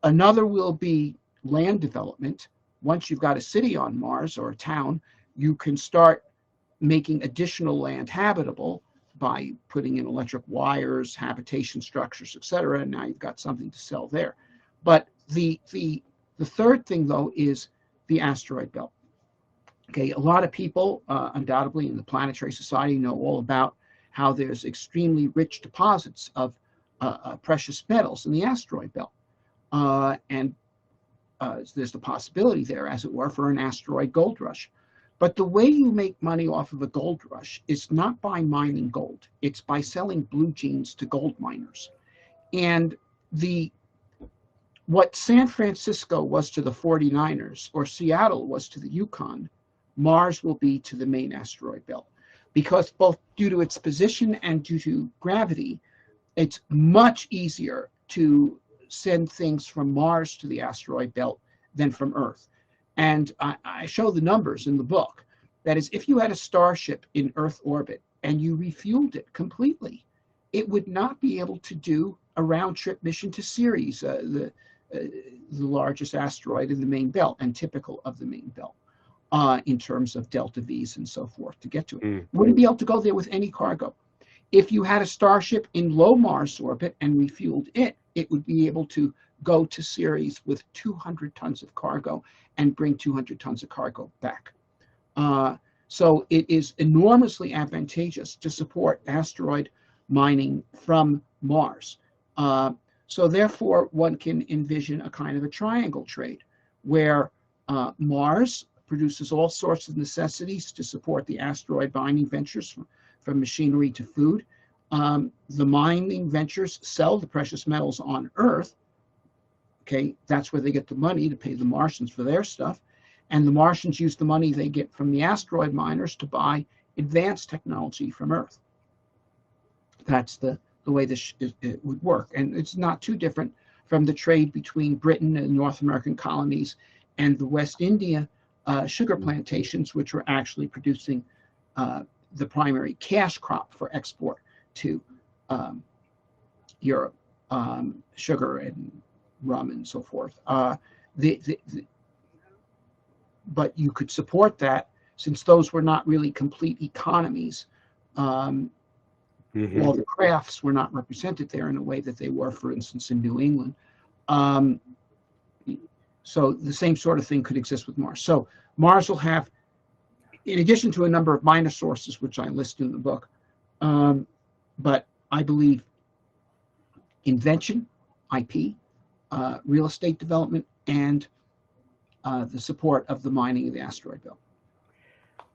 Another will be land development. Once you've got a city on Mars or a town, you can start making additional land habitable by putting in electric wires, habitation structures, etc. And now you've got something to sell there. But the third thing, though, is the asteroid belt. Okay, a lot of people, undoubtedly in the Planetary Society, know all about how there's extremely rich deposits of precious metals in the asteroid belt. And there's the possibility there, as it were, for an asteroid gold rush. But the way you make money off of a gold rush is not by mining gold. It's by selling blue jeans to gold miners. And what San Francisco was to the 49ers, or Seattle was to the Yukon, Mars will be to the main asteroid belt. Because both due to its position and due to gravity, it's much easier to send things from Mars to the asteroid belt than from Earth. And I show the numbers in the book. That is, if you had a Starship in Earth orbit and you refueled it completely, it would not be able to do a round-trip mission to Ceres, the largest asteroid in the main belt and typical of the main belt, in terms of delta V's and so forth to get to it. Wouldn't be able to go there with any cargo. If you had a Starship in low Mars orbit and refueled it, it would be able to go to Ceres with 200 tons of cargo and bring 200 tons of cargo back. So it is enormously advantageous to support asteroid mining from Mars. So therefore, one can envision a kind of a triangle trade where Mars produces all sorts of necessities to support the asteroid mining ventures, from machinery to food. The mining ventures sell the precious metals on Earth. Okay, that's where they get the money to pay the Martians for their stuff. And the Martians use the money they get from the asteroid miners to buy advanced technology from Earth. That's the the way this it would work. And it's not too different from the trade between Britain and North American colonies and the West India sugar plantations, which were actually producing the primary cash crop for export to Europe, sugar and rum and so forth. But you could support that since those were not really complete economies. All the crafts were not represented there in a way that they were, for instance, in New England. So the same sort of thing could exist with Mars. So Mars will have, in addition to a number of minor sources, which I list in the book, but I believe invention, IP, real estate development, and the support of the mining of the asteroid belt.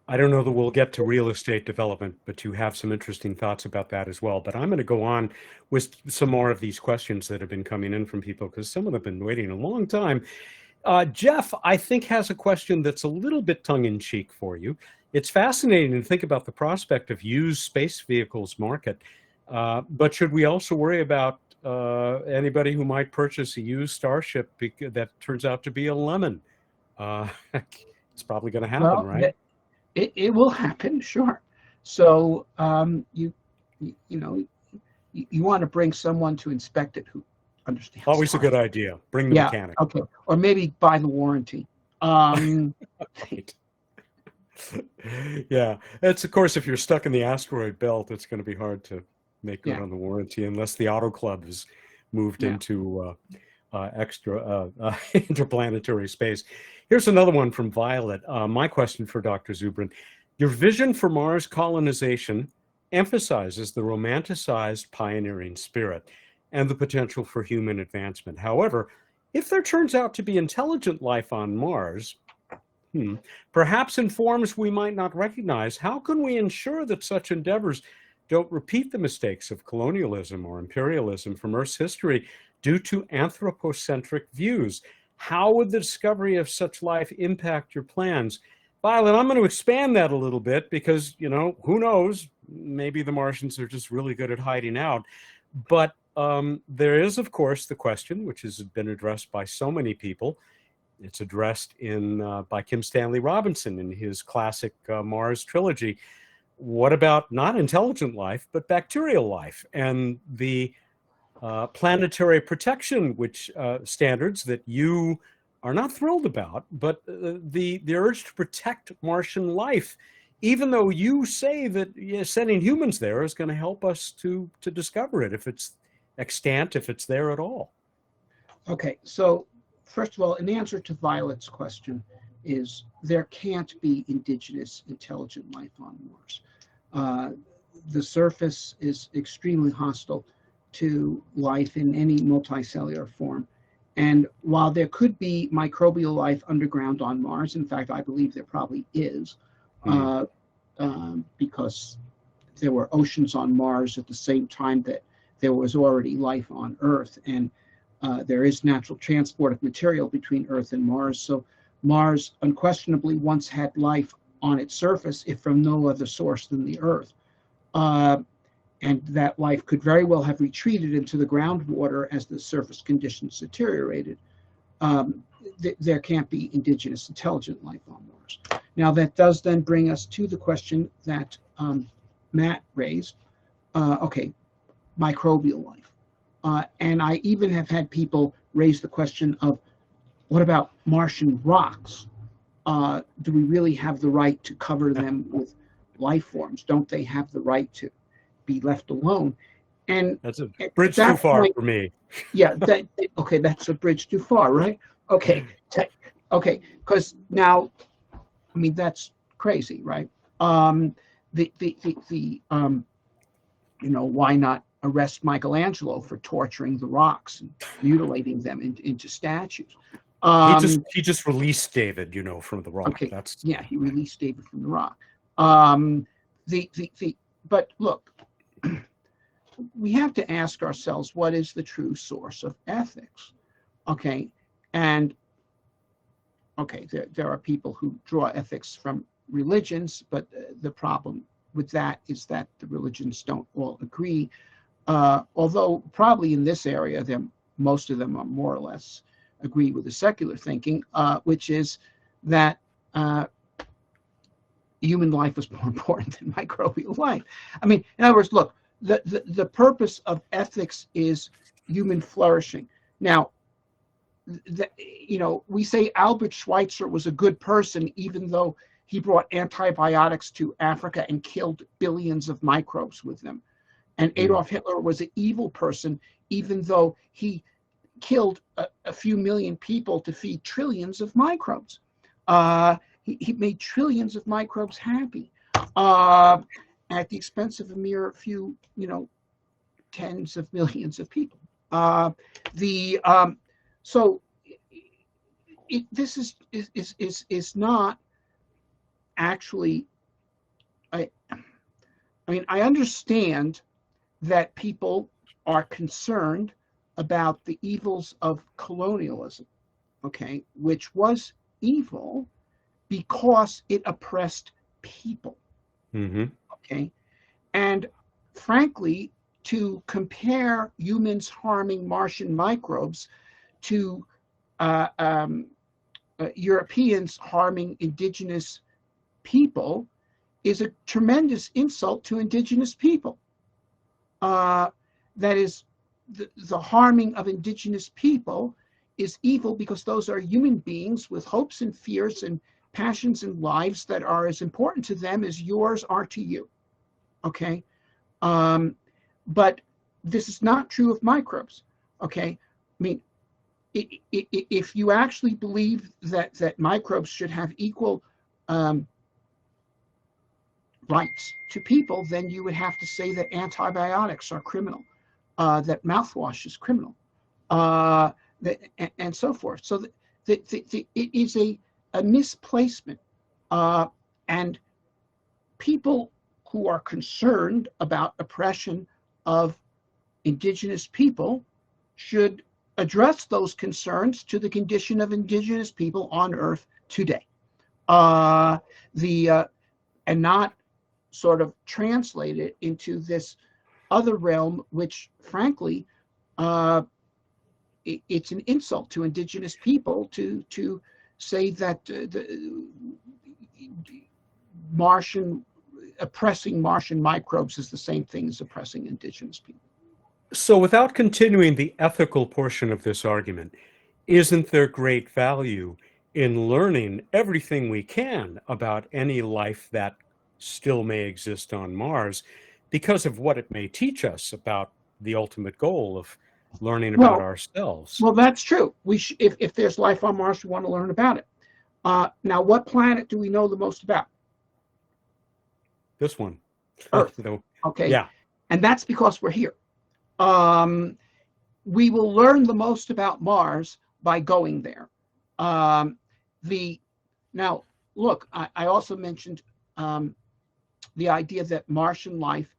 I don't know that we'll get to real estate development, but you have some interesting thoughts about that as well. But I'm going to go on with some more of these questions that have been coming in from people, because some of them have been waiting a long time. Jeff, I think, has a question that's a little bit tongue-in-cheek for you. It's fascinating to think about the prospect of used space vehicles market, but should we also worry about anybody who might purchase a used Starship that turns out to be a lemon? It's probably going to happen, right? It will happen, sure. So you want to bring someone to inspect it who understands. Always cars. A good idea. Bring the mechanic. Okay, or maybe buy the warranty. Right. Yeah, it's, of course, if you're stuck in the asteroid belt, it's going to be hard to make good on the warranty unless the Auto Club has moved into extra interplanetary space. Here's another one from Violet. My question for Dr. Zubrin: your vision for Mars colonization emphasizes the romanticized pioneering spirit and the potential for human advancement. However, if there turns out to be intelligent life on Mars, perhaps in forms we might not recognize, how can we ensure that such endeavors don't repeat the mistakes of colonialism or imperialism from Earth's history due to anthropocentric views? How would the discovery of such life impact your plans? Violet, I'm going to expand that a little bit because, who knows? Maybe the Martians are just really good at hiding out. But there is, of course, the question, which has been addressed by so many people. It's addressed by Kim Stanley Robinson in his classic Mars trilogy. What about not intelligent life, but bacterial life? And the planetary protection standards that you are not thrilled about, but the urge to protect Martian life, even though you say that sending humans there is going to help us to discover it, if it's extant, if it's there at all. Okay, so first of all, in answer to Violet's question is there can't be indigenous intelligent life on Mars. The surface is extremely hostile to life in any multicellular form. And while there could be microbial life underground on Mars, in fact, I believe there probably is, because there were oceans on Mars at the same time that there was already life on Earth. And there is natural transport of material between Earth and Mars. So Mars unquestionably once had life on its surface, if from no other source than the Earth. And that life could very well have retreated into the groundwater as the surface conditions deteriorated. There can't be indigenous intelligent life on Mars. Now, that does then bring us to the question that Matt raised. Microbial life. And I even have had people raise the question of, what about Martian rocks? Do we really have the right to cover them with life forms? Don't they have the right to be left alone? And that's a bridge too far for me. Yeah, that's a bridge too far, right? Okay, because now, I mean, that's crazy, right? Why not arrest Michelangelo for torturing the rocks and mutilating them into statues? He just released David, from the rock. Okay, he released David from the rock. But look, we have to ask ourselves, what is the true source of ethics? Okay, and there are people who draw ethics from religions, but the problem with that is that the religions don't all agree. Although probably in this area, most of them are more or less agree with the secular thinking, which is that human life is more important than microbial life. I mean, in other words, look, the purpose of ethics is human flourishing. Now, we say Albert Schweitzer was a good person, even though he brought antibiotics to Africa and killed billions of microbes with them. And Adolf Hitler was an evil person, even though he killed a few million people to feed trillions of microbes. He made trillions of microbes happy at the expense of a mere few, tens of millions of people. This is not actually. I mean, I understand that people are concerned about the evils of colonialism, okay, which was evil because it oppressed people, okay? And frankly, to compare humans harming Martian microbes to Europeans harming indigenous people is a tremendous insult to indigenous people. That is, the harming of indigenous people is evil because those are human beings with hopes and fears and passions and lives that are as important to them as yours are to you. Okay? But this is not true of microbes. Okay? I mean, if you actually believe that microbes should have equal rights to people, then you would have to say that antibiotics are criminal, that mouthwash is criminal, and so forth. So it is a misplacement. And people who are concerned about oppression of indigenous people should address those concerns to the condition of indigenous people on Earth today, and not sort of translate it into this other realm, which frankly, it's an insult to indigenous people to say that the oppressing Martian microbes is the same thing as oppressing indigenous people. So without continuing the ethical portion of this argument, isn't there great value in learning everything we can about any life that still may exist on Mars because of what it may teach us about the ultimate goal of learning about ourselves? Well, that's true. If there's life on Mars, we want to learn about it. Now, what planet do we know the most about? This one. Earth. Okay. Yeah. And that's because we're here. We will learn the most about Mars by going there. Now, look, I also mentioned the idea that Martian life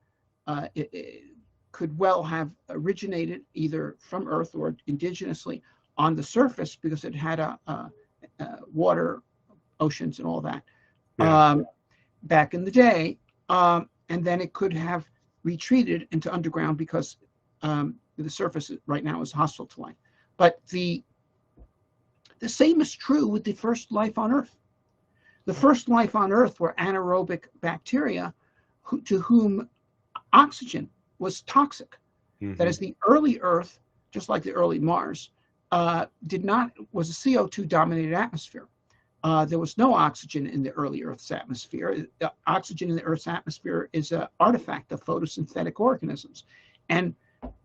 it could well have originated either from Earth or indigenously on the surface because it had water, oceans, and all that back in the day. And then it could have retreated into underground because the surface right now is hostile to life. But the same is true with the first life on Earth. The first life on Earth were anaerobic bacteria to whom oxygen was toxic. That is, the early Earth, just like the early Mars, was a CO2 dominated atmosphere. There was no oxygen in the early Earth's atmosphere. Oxygen in the Earth's atmosphere is an artifact of photosynthetic organisms. And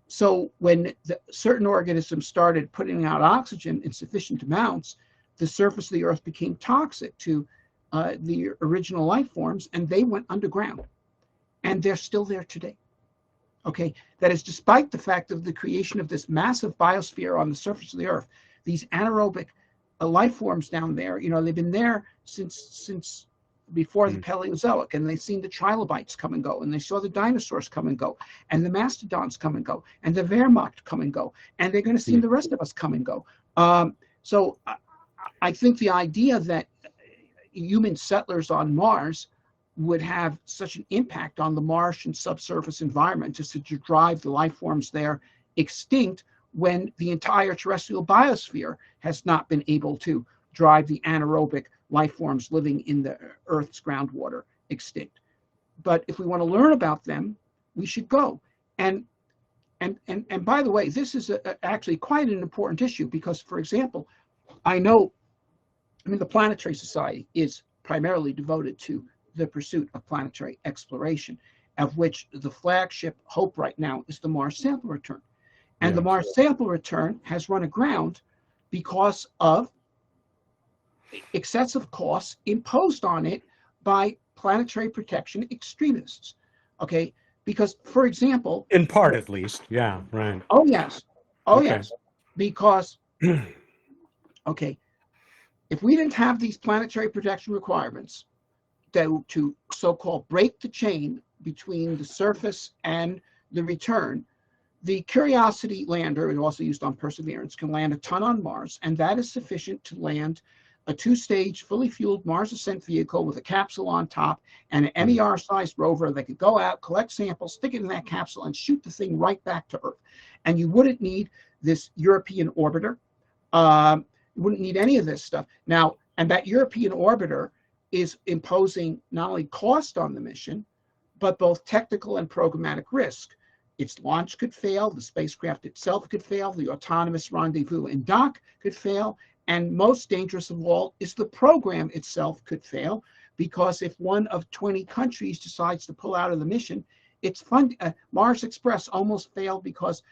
so when certain organisms started putting out oxygen in sufficient amounts, the surface of the Earth became toxic to the original life forms, and they went underground. And they're still there today. Okay, that is, despite the fact of the creation of this massive biosphere on the surface of the Earth, these anaerobic life forms down there, they've been there since before the Paleozoic, and they've seen the trilobites come and go, and they saw the dinosaurs come and go, and the mastodons come and go, and the Wehrmacht come and go, and they're going to see the rest of us come and go. So I think the idea that human settlers on Mars would have such an impact on the marsh and subsurface environment just to drive the life forms there extinct when the entire terrestrial biosphere has not been able to drive the anaerobic life forms living in the Earth's groundwater extinct. But if we want to learn about them, we should go. And by the way, this is actually quite an important issue because, for example, the Planetary Society is primarily devoted to the pursuit of planetary exploration, of which the flagship hope right now is the Mars sample return. And the Mars sample return has run aground because of excessive costs imposed on it by planetary protection extremists. Okay, because, for example, in part at least, yeah, right. Oh yes, Okay. yes, because okay, if we didn't have these planetary protection requirements to so-called break the chain between the surface and the return, the Curiosity lander, and also used on Perseverance, can land a ton on Mars, and that is sufficient to land a two-stage, fully fueled Mars ascent vehicle with a capsule on top and an MER-sized rover that could go out, collect samples, stick it in that capsule, and shoot the thing right back to Earth. And you wouldn't need this European orbiter. You wouldn't need any of this stuff. Now, and that European orbiter is imposing not only cost on the mission, but both technical and programmatic risk. Its launch could fail, the spacecraft itself could fail, the autonomous rendezvous and dock could fail, and most dangerous of all is the program itself could fail, because if one of 20 countries decides to pull out of the mission, it's fun. Mars Express almost failed because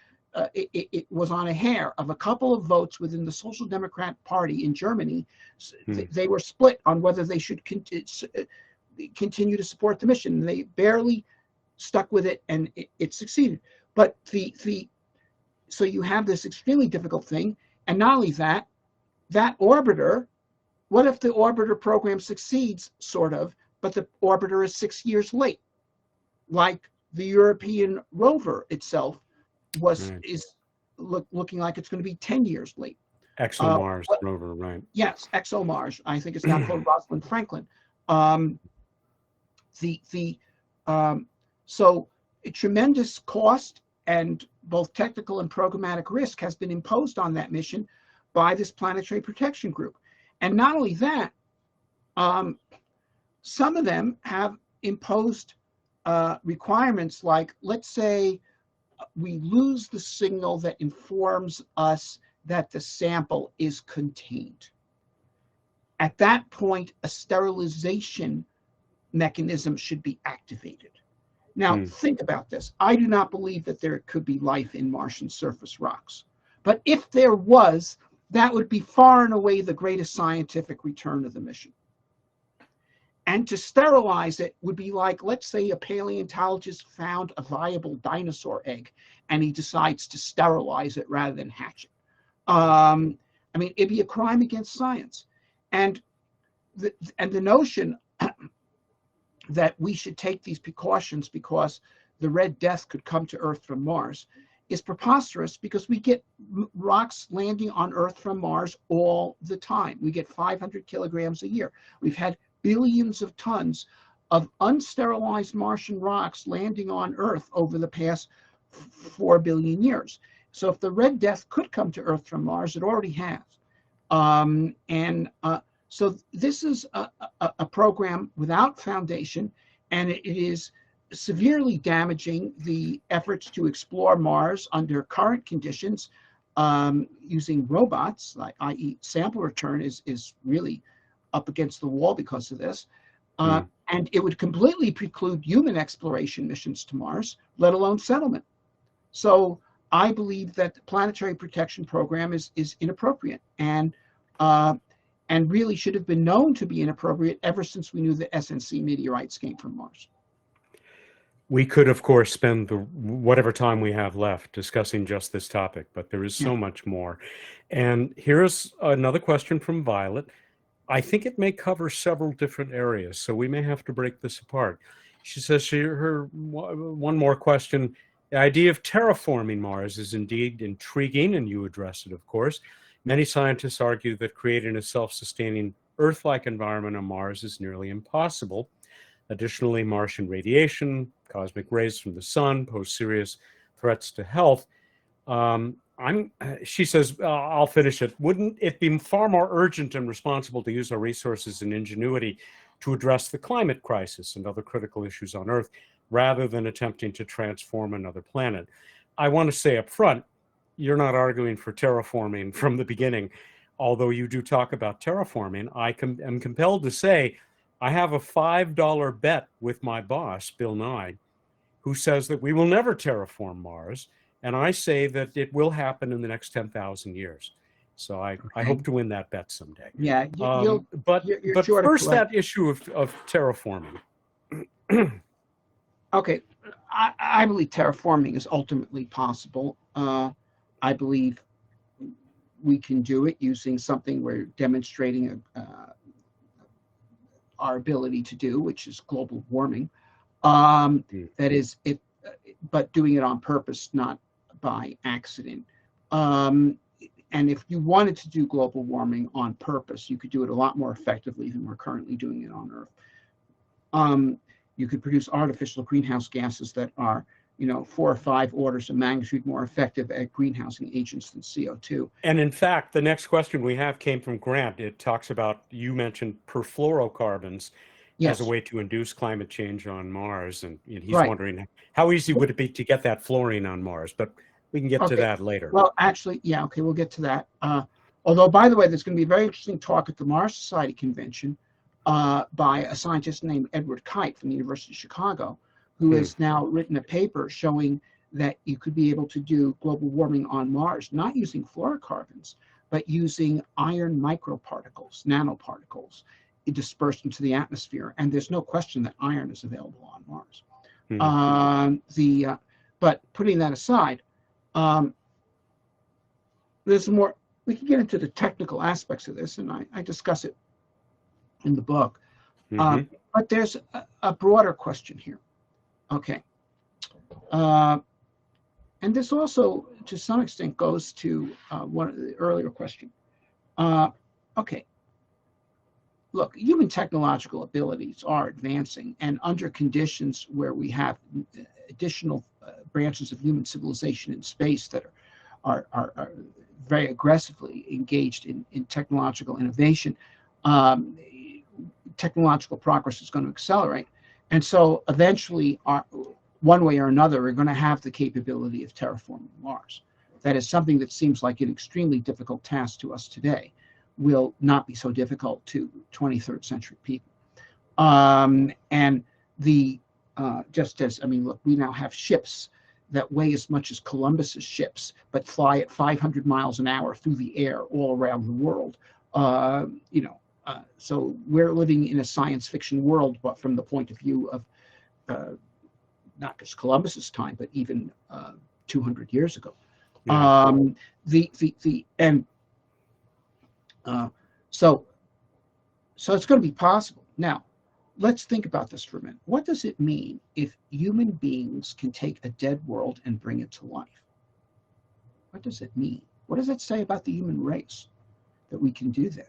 it was on a hair of a couple of votes within the Social Democrat Party in Germany. They were split on whether they should continue to support the mission. They barely stuck with it, and it succeeded. But so you have this extremely difficult thing, and not only that, that orbiter, what if the orbiter program succeeds, sort of, but the orbiter is 6 years late, like the European rover itself is looking like it's going to be 10 years late. ExoMars rover, right? Yes, ExoMars. I think it's now called Rosalind Franklin. So a tremendous cost and both technical and programmatic risk has been imposed on that mission by this planetary protection group. And not only that, some of them have imposed requirements like, let's say we lose the signal that informs us that the sample is contained. At that point, a sterilization mechanism should be activated. Now, think about this. I do not believe that there could be life in Martian surface rocks. But if there was, that would be far and away the greatest scientific return of the mission. And to sterilize it would be like, let's say a paleontologist found a viable dinosaur egg and he decides to sterilize it rather than hatch it. I mean, it'd be a crime against science. And the notion that we should take these precautions because the Red Death could come to Earth from Mars is preposterous, because we get rocks landing on Earth from Mars all the time. We get 500 kilograms a year. We've had billions of tons of unsterilized Martian rocks landing on Earth over the past 4 billion years. So if the Red Death could come to Earth from Mars, it already has. So this is a program without foundation, and it is severely damaging the efforts to explore Mars under current conditions using robots, like i.e. sample return is really up against the wall because of this. And it would completely preclude human exploration missions to Mars, let alone settlement. So I believe that the planetary protection program is inappropriate and really should have been known to be inappropriate ever since we knew the SNC meteorites came from Mars. We could, of course, spend whatever time we have left discussing just this topic, but there is so much more. And here's another question from Violet. I think it may cover several different areas, so we may have to break this apart. She says one more question. The idea of terraforming Mars is indeed intriguing, and you address it, of course. Many scientists argue that creating a self-sustaining Earth-like environment on Mars is nearly impossible. Additionally, Martian radiation, cosmic rays from the sun pose serious threats to health. She says, I'll finish it. Wouldn't it be far more urgent and responsible to use our resources and ingenuity to address the climate crisis and other critical issues on Earth rather than attempting to transform another planet? I want to say up front, you're not arguing for terraforming from the beginning. Although you do talk about terraforming, I am compelled to say I have a $5 bet with my boss, Bill Nye, who says that we will never terraform Mars. And I say that it will happen in the next 10,000 years. So I hope to win that bet someday. Yeah, but sure first, that issue of terraforming. Okay, I believe terraforming is ultimately possible. I believe we can do it using something we're demonstrating our ability to do, which is global warming. That is, but doing it on purpose, not by accident. And if you wanted to do global warming on purpose, you could do it a lot more effectively than we're currently doing it on Earth. You could produce artificial greenhouse gases that are, 4 or 5 orders of magnitude more effective at greenhousing agents than CO2. And in fact, the next question we have came from Grant. It talks about, you mentioned perfluorocarbons as a way to induce climate change on Mars. And he's wondering how easy would it be to get that fluorine on Mars? But we can get to that later. Well, actually, we'll get to that. Although, by the way, there's going to be a very interesting talk at the Mars Society convention by a scientist named Edward Kite from the University of Chicago, who has now written a paper showing that you could be able to do global warming on Mars, not using fluorocarbons, but using iron microparticles, nanoparticles, dispersed into the atmosphere. And there's no question that iron is available on Mars. But putting that aside, there's more. We can get into the technical aspects of this, and I discuss it in the book. But there's a broader question here. Okay. And this also, to some extent, goes to one of the earlier question. Okay. Look, human technological abilities are advancing, and under conditions where we have additional branches of human civilization in space that are very aggressively engaged in technological innovation, technological progress is going to accelerate. And so eventually, one way or another, we're going to have the capability of terraforming Mars. That is something that seems like an extremely difficult task to us today, will not be so difficult to 23rd century people. And look, we now have ships that weigh as much as Columbus's ships, but fly at 500 miles an hour through the air all around the world. So we're living in a science fiction world, but from the point of view of not just Columbus's time, but even 200 years ago. So it's going to be possible. Now, let's think about this for a minute. What does it mean if human beings can take a dead world and bring it to life? What does it mean? What does that say about the human race, that we can do that?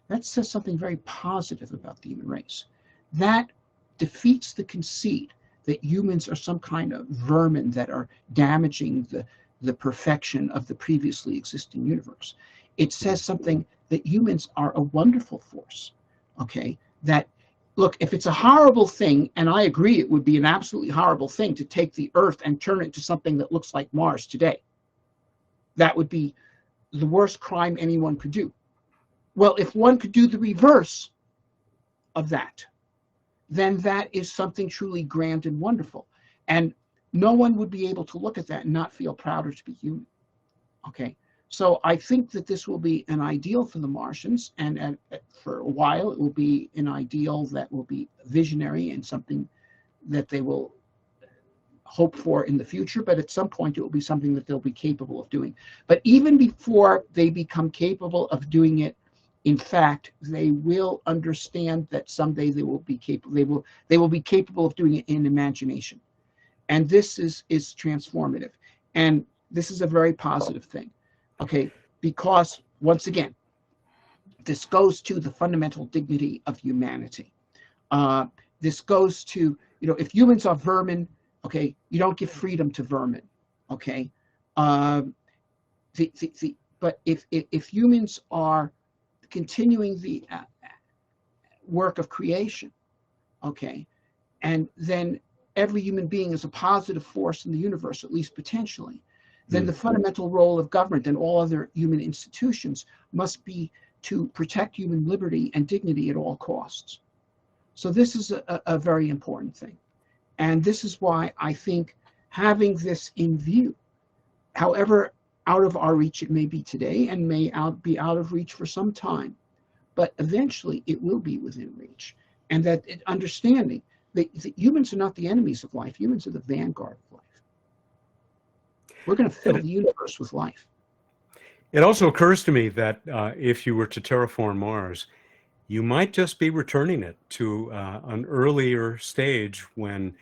That says something very positive about the human race. That defeats the conceit that humans are some kind of vermin that are damaging the perfection of the previously existing universe. It says something that humans are a wonderful force, okay? That, look, if it's a horrible thing, and I agree it would be an absolutely horrible thing to take the Earth and turn it into something that looks like Mars today. That would be the worst crime anyone could do. Well, if one could do the reverse of that, then that is something truly grand and wonderful. And no one would be able to look at that and not feel prouder to be human. Okay, so I think that this will be an ideal for the Martians, and for a while it will be an ideal that will be visionary and something that they will hope for in the future, but at some point it will be something that they'll be capable of doing. But even before they become capable of doing it, in fact, they will understand that someday they will be capable. They will be capable of doing it in imagination, and this is transformative, and this is a very positive thing. Okay, because once again, this goes to the fundamental dignity of humanity. this goes to, if humans are vermin, okay, you don't give freedom to vermin, okay. But if humans are continuing the work of creation, okay, and then every human being is a positive force in the universe, at least potentially, then the fundamental role of government and all other human institutions must be to protect human liberty and dignity at all costs. So this is a very important thing. And this is why I think having this in view, however out of our reach it may be today and may be out of reach for some time, but eventually it will be within reach. And that understanding that humans are not the enemies of life, humans are the vanguard of life. We're going to fill the universe with life. It also occurs to me that if you were to terraform Mars, you might just be returning it to an earlier stage when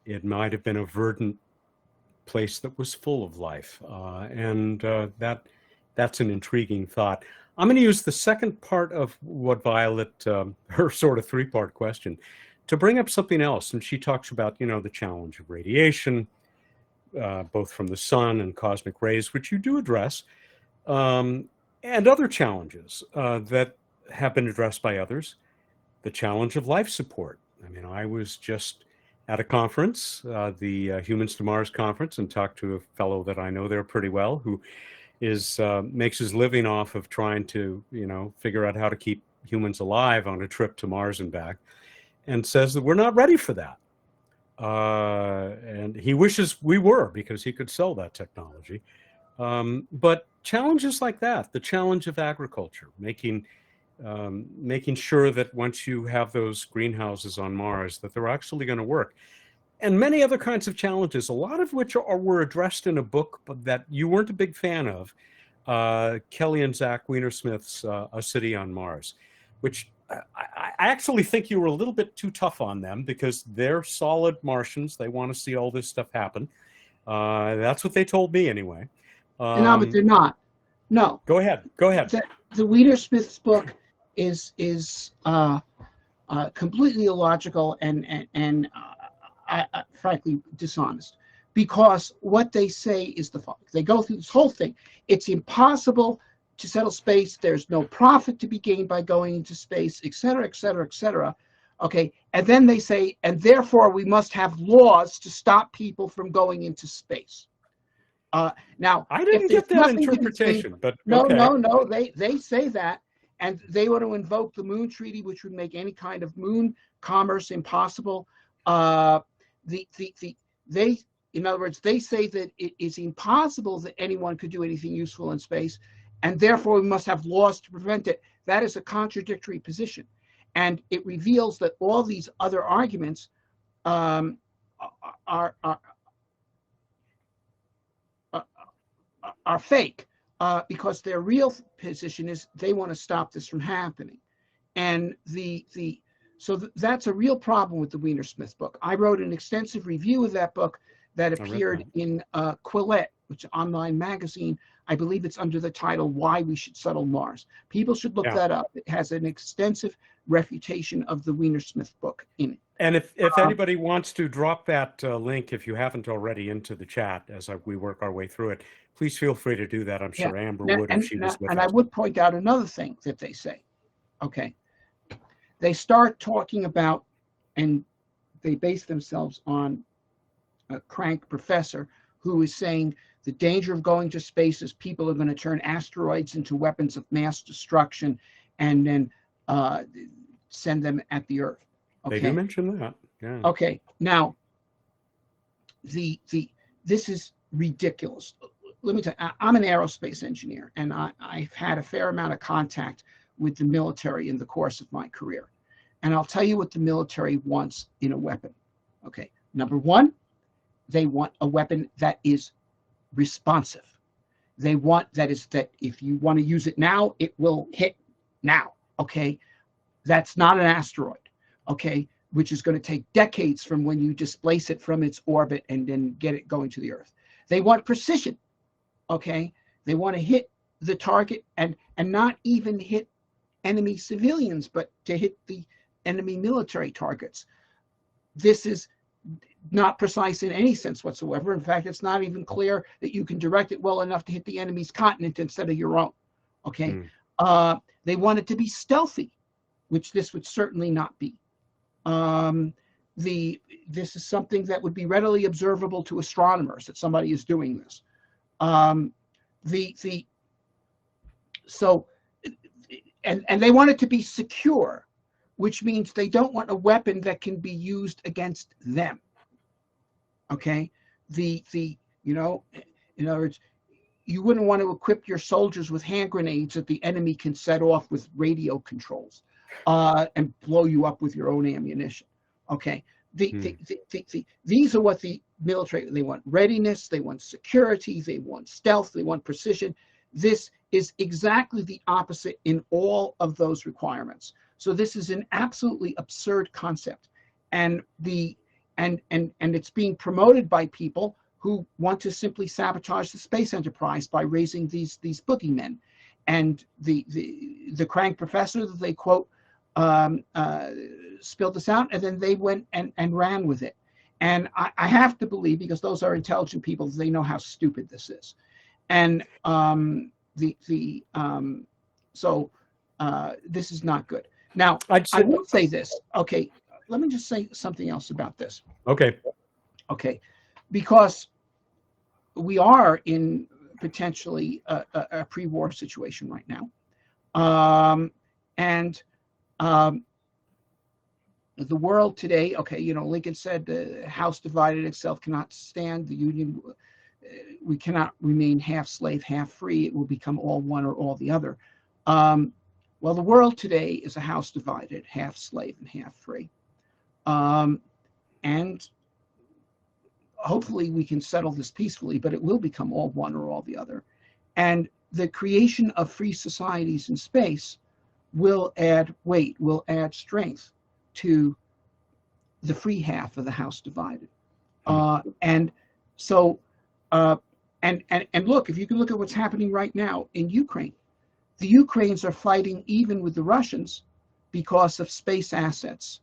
it might have been a verdant place that was full of life. That's an intriguing thought. I'm going to use the second part of what Violet, her sort of three-part question, to bring up something else. And she talks about, the challenge of radiation, both from the sun and cosmic rays, which you do address, and other challenges that have been addressed by others. The challenge of life support. I mean, I was just at a conference, the Humans to Mars conference, and talked to a fellow that I know there pretty well, who makes his living off of trying to, figure out how to keep humans alive on a trip to Mars and back, and says that we're not ready for that. And he wishes we were, because he could sell that technology. But challenges like that, the challenge of agriculture, making sure that once you have those greenhouses on Mars, that they're actually going to work. And many other kinds of challenges, a lot of which were addressed in a book that you weren't a big fan of, Kelly and Zach Weinersmith's A City on Mars, which I actually think you were a little bit too tough on them, because they're solid Martians. They want to see all this stuff happen. That's what they told me anyway. No, but they're not. No. Go ahead. The Weinersmith's book is completely illogical and frankly dishonest, because what they say is the following. They go through this whole thing. It's impossible to settle space. There's no profit to be gained by going into space, et cetera, et cetera, et cetera. Okay. And then they say, and therefore we must have laws to stop people from going into space. Now, I didn't get that interpretation, but okay. No. They say that, and they want to invoke the Moon Treaty, which would make any kind of moon commerce impossible. In other words, they say that it is impossible that anyone could do anything useful in space, and therefore we must have laws to prevent it. That is a contradictory position, and it reveals that all these other arguments are fake, because their real position is they want to stop this from happening. And so that's a real problem with the Weinersmith book. I wrote an extensive review of that book that appeared in Quillette, which is an online magazine. I believe it's under the title Why We Should Settle Mars. People should look that up. It has an extensive refutation of the Weinersmith book in it. And if anybody wants to drop that link, if you haven't already, into the chat as we work our way through it, please feel free to do that. I'm sure Amber would if she was with us. And I would point out another thing that they say. Okay. They start talking about, and they base themselves on a crank professor who is saying the danger of going to space is people are going to turn asteroids into weapons of mass destruction and then send them at the Earth. Okay. They do mention that. Yeah. Okay. Now, this is ridiculous. Let me tell you, I'm an aerospace engineer, and I've had a fair amount of contact with the military in the course of my career. And I'll tell you what the military wants in a weapon. Okay. Number one, they want a weapon that is responsive. They want that if you want to use it now, it will hit now. Okay. That's not an asteroid. Okay. Which is going to take decades from when you displace it from its orbit and then get it going to the Earth. They want precision. Okay. They want to hit the target and not even hit enemy civilians, but to hit the enemy military targets. this is not precise in any sense whatsoever. In fact, it's not even clear that you can direct it well enough to hit the enemy's continent instead of your own. Okay. They want it to be stealthy, which this would certainly not be. This is something that would be readily observable to astronomers that somebody is doing this. And they want it to be secure, which means they don't want a weapon that can be used against them. Okay, in other words, you wouldn't want to equip your soldiers with hand grenades that the enemy can set off with radio controls and blow you up with your own ammunition. Okay, these are what the military, they want: readiness, they want security, they want stealth, they want precision. This is exactly the opposite in all of those requirements. So this is an absolutely absurd concept, and it's being promoted by people who want to simply sabotage the space enterprise by raising these boogeymen. And the crank professor that they quote spilled this out, and then they went and ran with it. And I have to believe, because those are intelligent people, they know how stupid this is. And this is not good. Now, I will say this. Okay, let me just say something else about this. Okay. Okay, because we are in potentially a pre-war situation right now. The world today, okay, Lincoln said the house divided itself cannot stand. The Union, we cannot remain half slave, half free. It will become all one or all the other. Well, the world today is a house divided, half slave and half free. And hopefully we can settle this peacefully, but it will become all one or all the other. And the creation of free societies in space will add weight, will add strength to the free half of the house divided. And look, if you can look at what's happening right now in Ukraine, the Ukrainians are fighting even with the Russians because of space assets,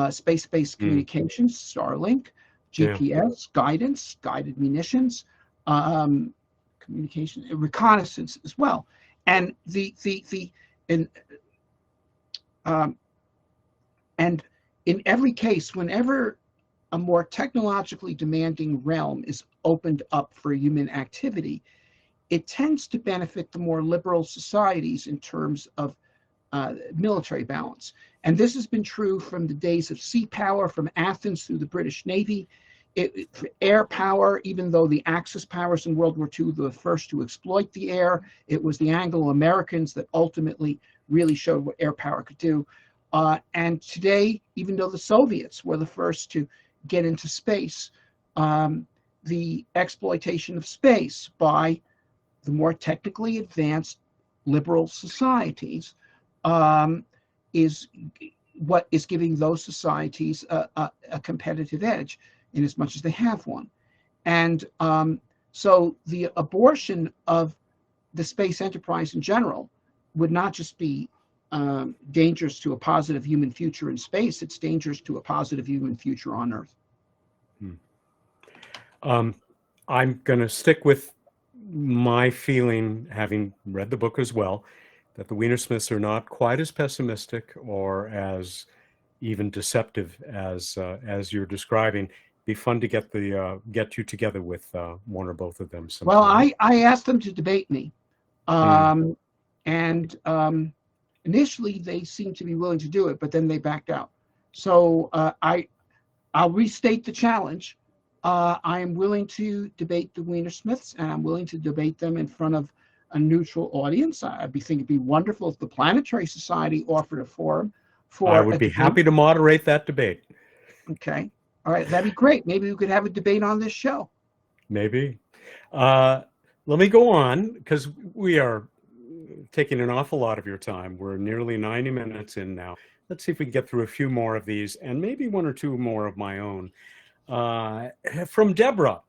space-based communications, Starlink, GPS, guidance, guided munitions, communication, reconnaissance as well. And and in every case, whenever a more technologically demanding realm is opened up for human activity, it tends to benefit the more liberal societies in terms of military balance. And this has been true from the days of sea power, from Athens through the British Navy. Air power, even though the Axis powers in World War II were the first to exploit the air, it was the Anglo-Americans that ultimately really showed what air power could do. And today, even though the Soviets were the first to get into space, the exploitation of space by the more technically advanced liberal societies is what is giving those societies a competitive edge, in as much as they have one. And so the abortion of the space enterprise in general would not just be dangerous to a positive human future in space, it's dangerous to a positive human future on Earth. I'm going to stick with my feeling, having read the book as well, that the Wienersmiths are not quite as pessimistic or as even deceptive as you're describing. Be fun to get you together with one or both of them sometime. Well, I asked them to debate me, and initially they seemed to be willing to do it, but then they backed out. So I'll restate the challenge. I am willing to debate the Wienersmiths, and I'm willing to debate them in front of a neutral audience. I think it'd be wonderful if the Planetary Society offered a forum for. I would be happy to moderate that debate. Okay. All right, that'd be great. Maybe we could have a debate on this show. Maybe. Let me go on, because we are taking an awful lot of your time. We're nearly 90 minutes in now. Let's see if we can get through a few more of these, and maybe one or two more of my own. From Deborah,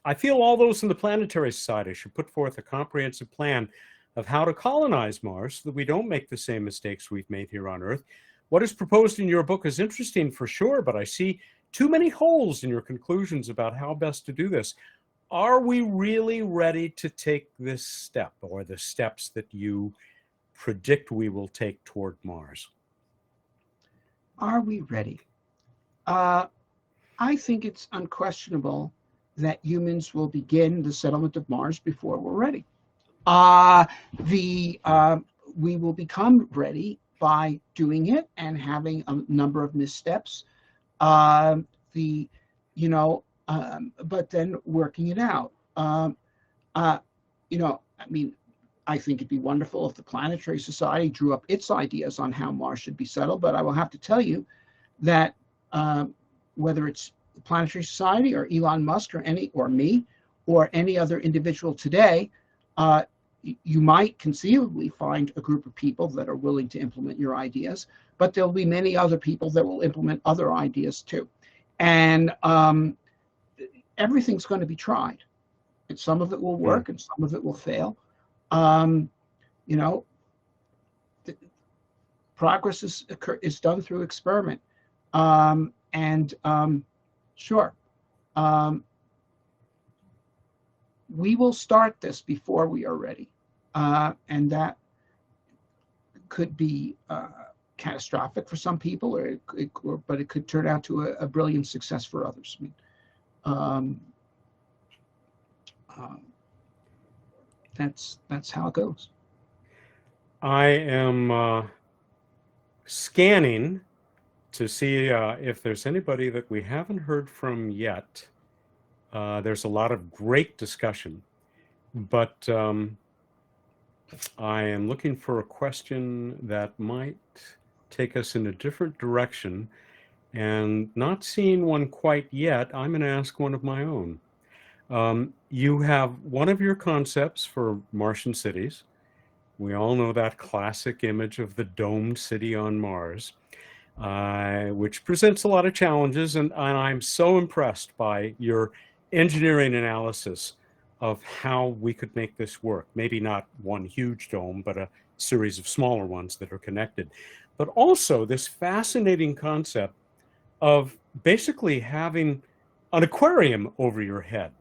I feel all those in the Planetary Society should put forth a comprehensive plan of how to colonize Mars so that we don't make the same mistakes we've made here on Earth. What is proposed in your book is interesting for sure, but I see too many holes in your conclusions about how best to do this. Are we really ready to take this step, or the steps that you predict we will take toward Mars? Are we ready? I think it's unquestionable that humans will begin the settlement of Mars before we're ready. We will become ready by doing it and having a number of missteps. But then working it out. I mean, I think it'd be wonderful if the Planetary Society drew up its ideas on how Mars should be settled. But I will have to tell you that whether it's the Planetary Society or Elon Musk or me or any other individual today, you might conceivably find a group of people that are willing to implement your ideas, but there'll be many other people that will implement other ideas too. And everything's going to be tried. And some of it will work and some of it will fail. Progress is done through experiment. Sure. We will start this before we are ready. And that could be catastrophic for some people, but it could turn out to a brilliant success for others. That's how it goes. I am scanning to see if there's anybody that we haven't heard from yet. There's a lot of great discussion, but I am looking for a question that might take us in a different direction, and not seeing one quite yet. I'm going to ask one of my own. You have one of your concepts for Martian cities. We all know that classic image of the domed city on Mars, which presents a lot of challenges, and I'm so impressed by your engineering analysis of how we could make this work. Maybe not one huge dome, but a series of smaller ones that are connected. But also this fascinating concept of basically having an aquarium over your head,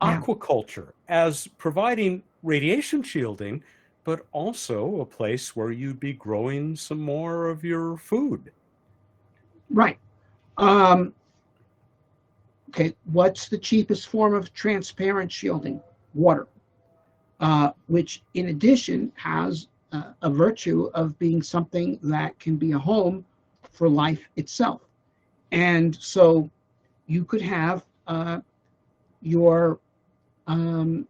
aquaculture, as providing radiation shielding, but also a place where you'd be growing some more of your food. Right. Okay, what's the cheapest form of transparent shielding? Water, which in addition has a virtue of being something that can be a home for life itself. And so you could have your a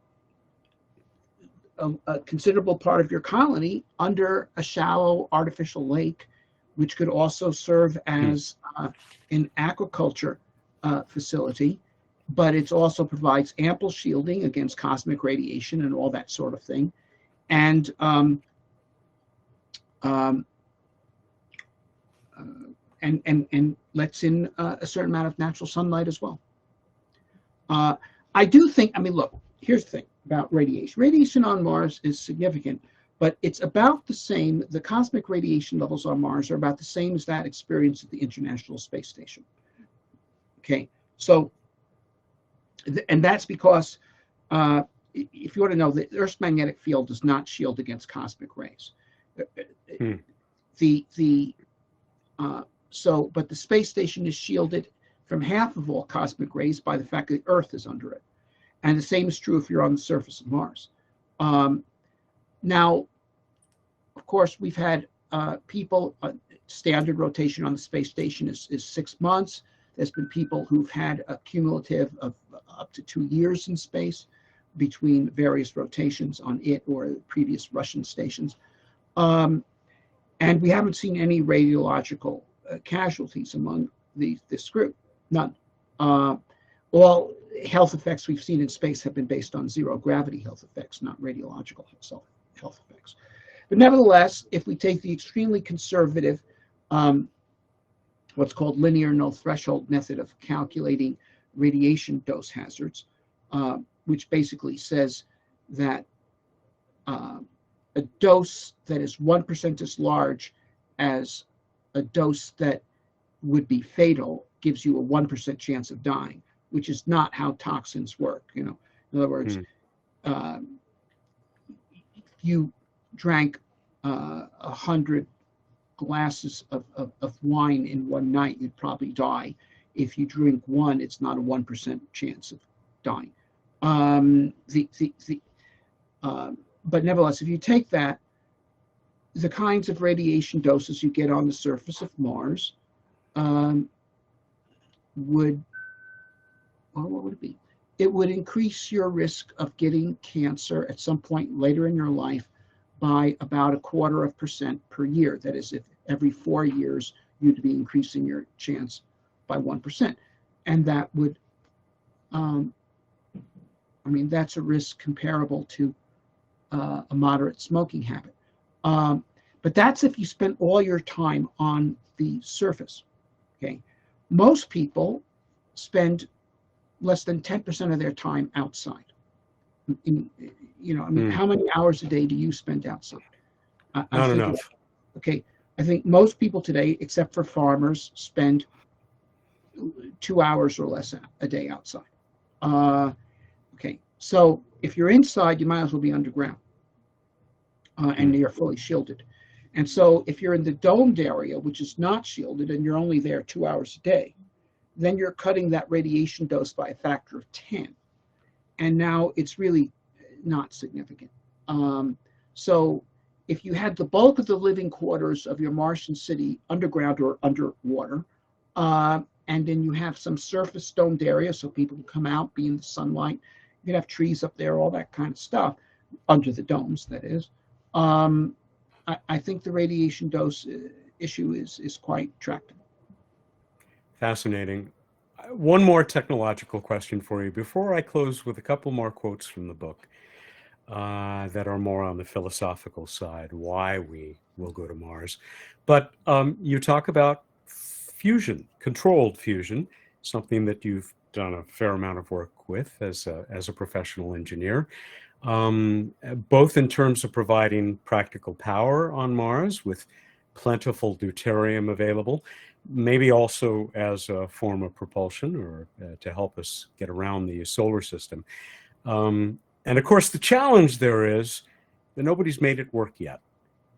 considerable part of your colony under a shallow artificial lake, which could also serve as an aquaculture facility, but it also provides ample shielding against cosmic radiation and all that sort of thing, and lets in a certain amount of natural sunlight as well. I do think, look, here's the thing about radiation. Radiation on Mars is significant, but it's about the same. The cosmic radiation levels on Mars are about the same as that experienced at the International Space Station. Okay, so, and that's because if you want to know, the Earth's magnetic field does not shield against cosmic rays. But the space station is shielded from half of all cosmic rays by the fact that the Earth is under it. And the same is true if you're on the surface of Mars. Now, of course, we've had people, standard rotation on the space station is 6 months. There's been people who've had a cumulative of up to 2 years in space between various rotations on it or previous Russian stations. And we haven't seen any radiological casualties among this group, none. All health effects we've seen in space have been based on zero gravity health effects, not radiological health effects. But nevertheless, if we take the extremely conservative, what's called linear no threshold method of calculating radiation dose hazards, which basically says that a dose that is 1% as large as a dose that would be fatal gives you a 1% chance of dying, which is not how toxins work. In other words, you drank 100 glasses of wine in one night, you'd probably die. If you drink one, it's not a 1% chance of dying. But nevertheless, if you take that, the kinds of radiation doses you get on the surface of Mars would, well, what would it be? It would increase your risk of getting cancer at some point later in your life by about 0.25% per year. That is, if every 4 years you'd be increasing your chance by 1%. And that would, that's a risk comparable to a moderate smoking habit. But that's if you spend all your time on the surface. Okay, most people spend less than 10% of their time outside. How many hours a day do you spend outside? Not enough. Okay, I think most people today, except for farmers, spend 2 hours or less a day outside. Okay, so if you're inside, you might as well be underground, and you're fully shielded. And so if you're in the domed area, which is not shielded, and you're only there 2 hours a day, then you're cutting that radiation dose by a factor of 10. And now it's really not significant. So if you had the bulk of the living quarters of your Martian city underground or underwater, and then you have some surface domed area so people can come out, be in the sunlight, you can have trees up there, all that kind of stuff, under the domes, that is. I think the radiation dose issue is quite tractable. Fascinating. One more technological question for you before I close with a couple more quotes from the book that are more on the philosophical side, why we will go to Mars. But you talk about fusion, controlled fusion, something that you've done a fair amount of work with as a professional engineer, both in terms of providing practical power on Mars with plentiful deuterium available, maybe also as a form of propulsion or to help us get around the solar system. And of course, the challenge there is that nobody's made it work yet,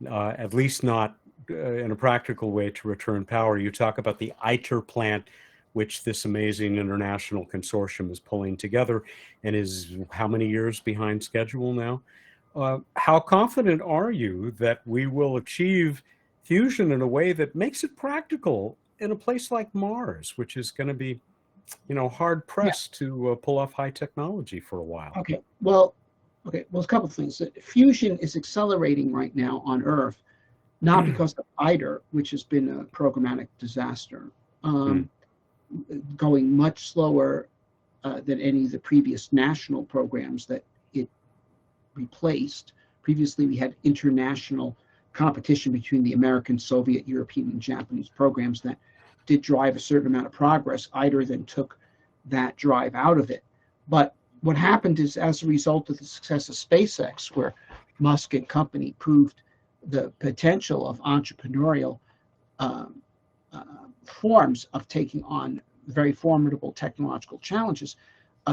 at least not in a practical way to return power. You talk about the ITER plant, which this amazing international consortium is pulling together and is how many years behind schedule now? How confident are you that we will achieve fusion in a way that makes it practical in a place like Mars, which is going to be, hard pressed to pull off high technology for a while? Well, a couple of things. Fusion is accelerating right now on Earth, not because of ITER, which has been a programmatic disaster, going much slower than any of the previous national programs that it replaced. Previously, we had international competition between the American, Soviet, European, and Japanese programs that did drive a certain amount of progress. ITER then took that drive out of it. But what happened is, as a result of the success of SpaceX, where Musk and company proved the potential of entrepreneurial forms of taking on very formidable technological challenges,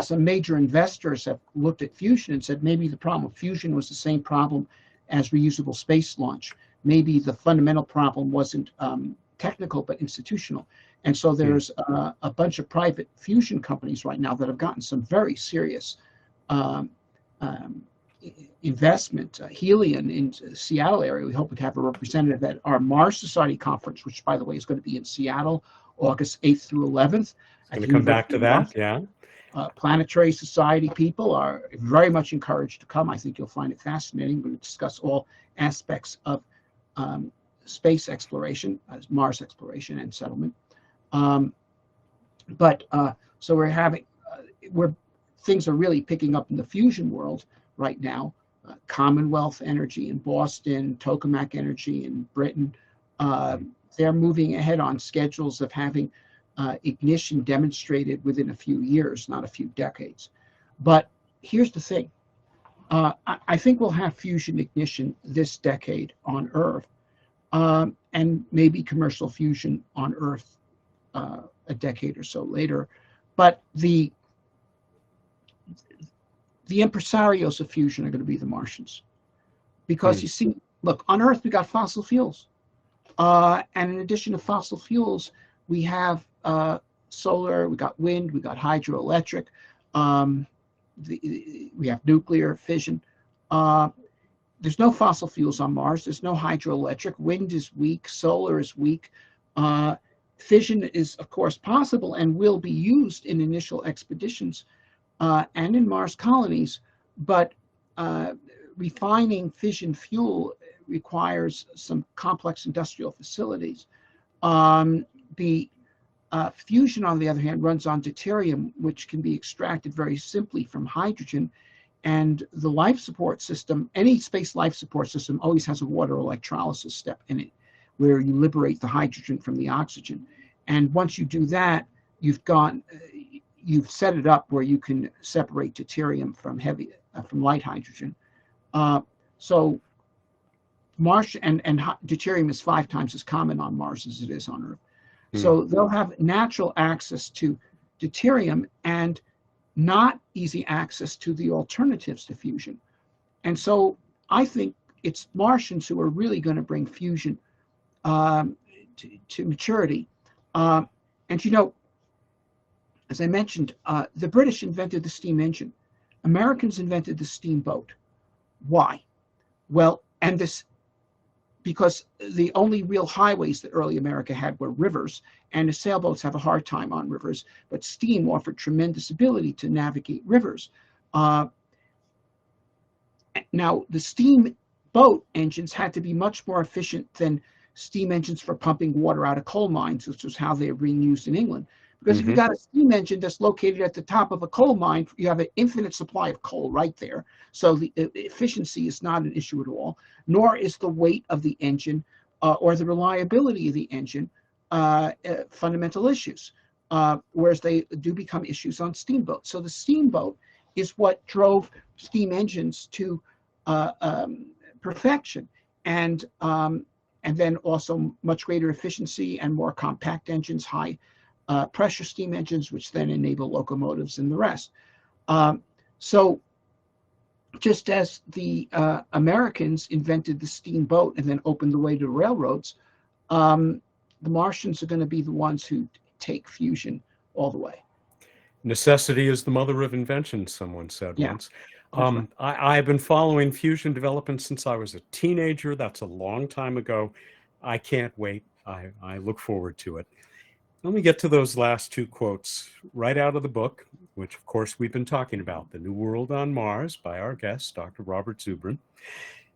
some major investors have looked at fusion and said maybe the problem with fusion was the same problem as reusable space launch. Maybe the fundamental problem wasn't technical but institutional. And so there's a bunch of private fusion companies right now that have gotten some very serious investment. Helion in the Seattle area, we hope to have a representative at our Mars Society conference, which, by the way, is going to be in Seattle, August 8th through 11th. Going to come back to that, yeah. Planetary Society people are very much encouraged to come. I think you'll find it fascinating. We'll discuss all aspects of space exploration, Mars exploration and settlement. So we're having, things are really picking up in the fusion world right now. Commonwealth Energy in Boston, Tokamak Energy in Britain, they're moving ahead on schedules of having ignition demonstrated within a few years, not a few decades. But here's the thing. I think we'll have fusion ignition this decade on Earth, and maybe commercial fusion on Earth a decade or so later. But the impresarios of fusion are going to be the Martians. Because you see, look, on Earth, we got fossil fuels. And in addition to fossil fuels, we have solar, we got wind, we got hydroelectric, we have nuclear fission. There's no fossil fuels on Mars. There's no hydroelectric. Wind is weak. Solar is weak. Fission is, of course, possible and will be used in initial expeditions and in Mars colonies. But refining fission fuel requires some complex industrial facilities. The fusion, on the other hand, runs on deuterium, which can be extracted very simply from hydrogen. And the life support system, any space life support system, always has a water electrolysis step in it, where you liberate the hydrogen from the oxygen. And once you do that, you've set it up where you can separate deuterium from light hydrogen. So Mars and deuterium is 5 times as common on Mars as it is on Earth. So they'll have natural access to deuterium and not easy access to the alternatives to fusion. And so I think it's Martians who are really going to bring fusion to maturity. And you know, as I mentioned, the British invented the steam engine. Americans invented the steamboat. Why? Well, and this because the only real highways that early America had were rivers, and the sailboats have a hard time on rivers, but steam offered tremendous ability to navigate rivers. Now, the steamboat engines had to be much more efficient than steam engines for pumping water out of coal mines, which was how they were being used in England. Because if you got a steam engine that's located at the top of a coal mine, you have an infinite supply of coal right there. So the efficiency is not an issue at all, nor is the weight of the engine or the reliability of the engine fundamental issues, whereas they do become issues on steamboats. So the steamboat is what drove steam engines to perfection, and then also much greater efficiency and more compact engines, high pressure steam engines, which then enable locomotives and the rest. So just as the Americans invented the steamboat and then opened the way to railroads, the Martians are going to be the ones who take fusion all the way. Necessity is the mother of invention, someone said once. Right. I've been following fusion development since I was a teenager. That's a long time ago. I can't wait. I look forward to it. Let me get to those last 2 quotes right out of the book, which of course we've been talking about, The New World on Mars by our guest, Dr. Robert Zubrin.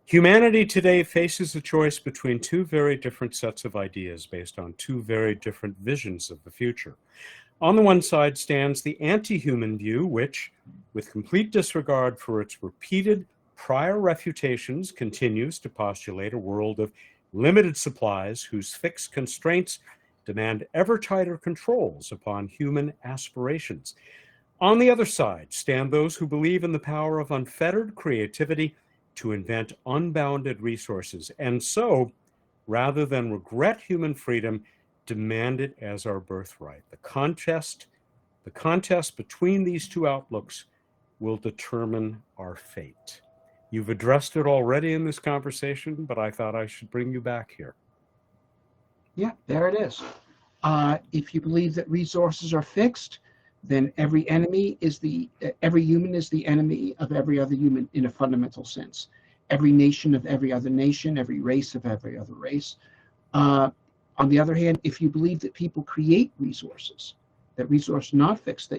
Humanity today faces a choice between 2 very different sets of ideas based on 2 very different visions of the future. On the one side stands the anti-human view, which, with complete disregard for its repeated prior refutations, continues to postulate a world of limited supplies whose fixed constraints demand ever tighter controls upon human aspirations. On the other side stand those who believe in the power of unfettered creativity to invent unbounded resources, and so, rather than regret human freedom, demand it as our birthright. The contest between these 2 outlooks will determine our fate. You've addressed it already in this conversation, but I thought I should bring you back here. Yeah, there it is. If you believe that resources are fixed, then every human is the enemy of every other human in a fundamental sense. Every nation of every other nation, every race of every other race. On the other hand, if you believe that people create resources, that resources are not fixed,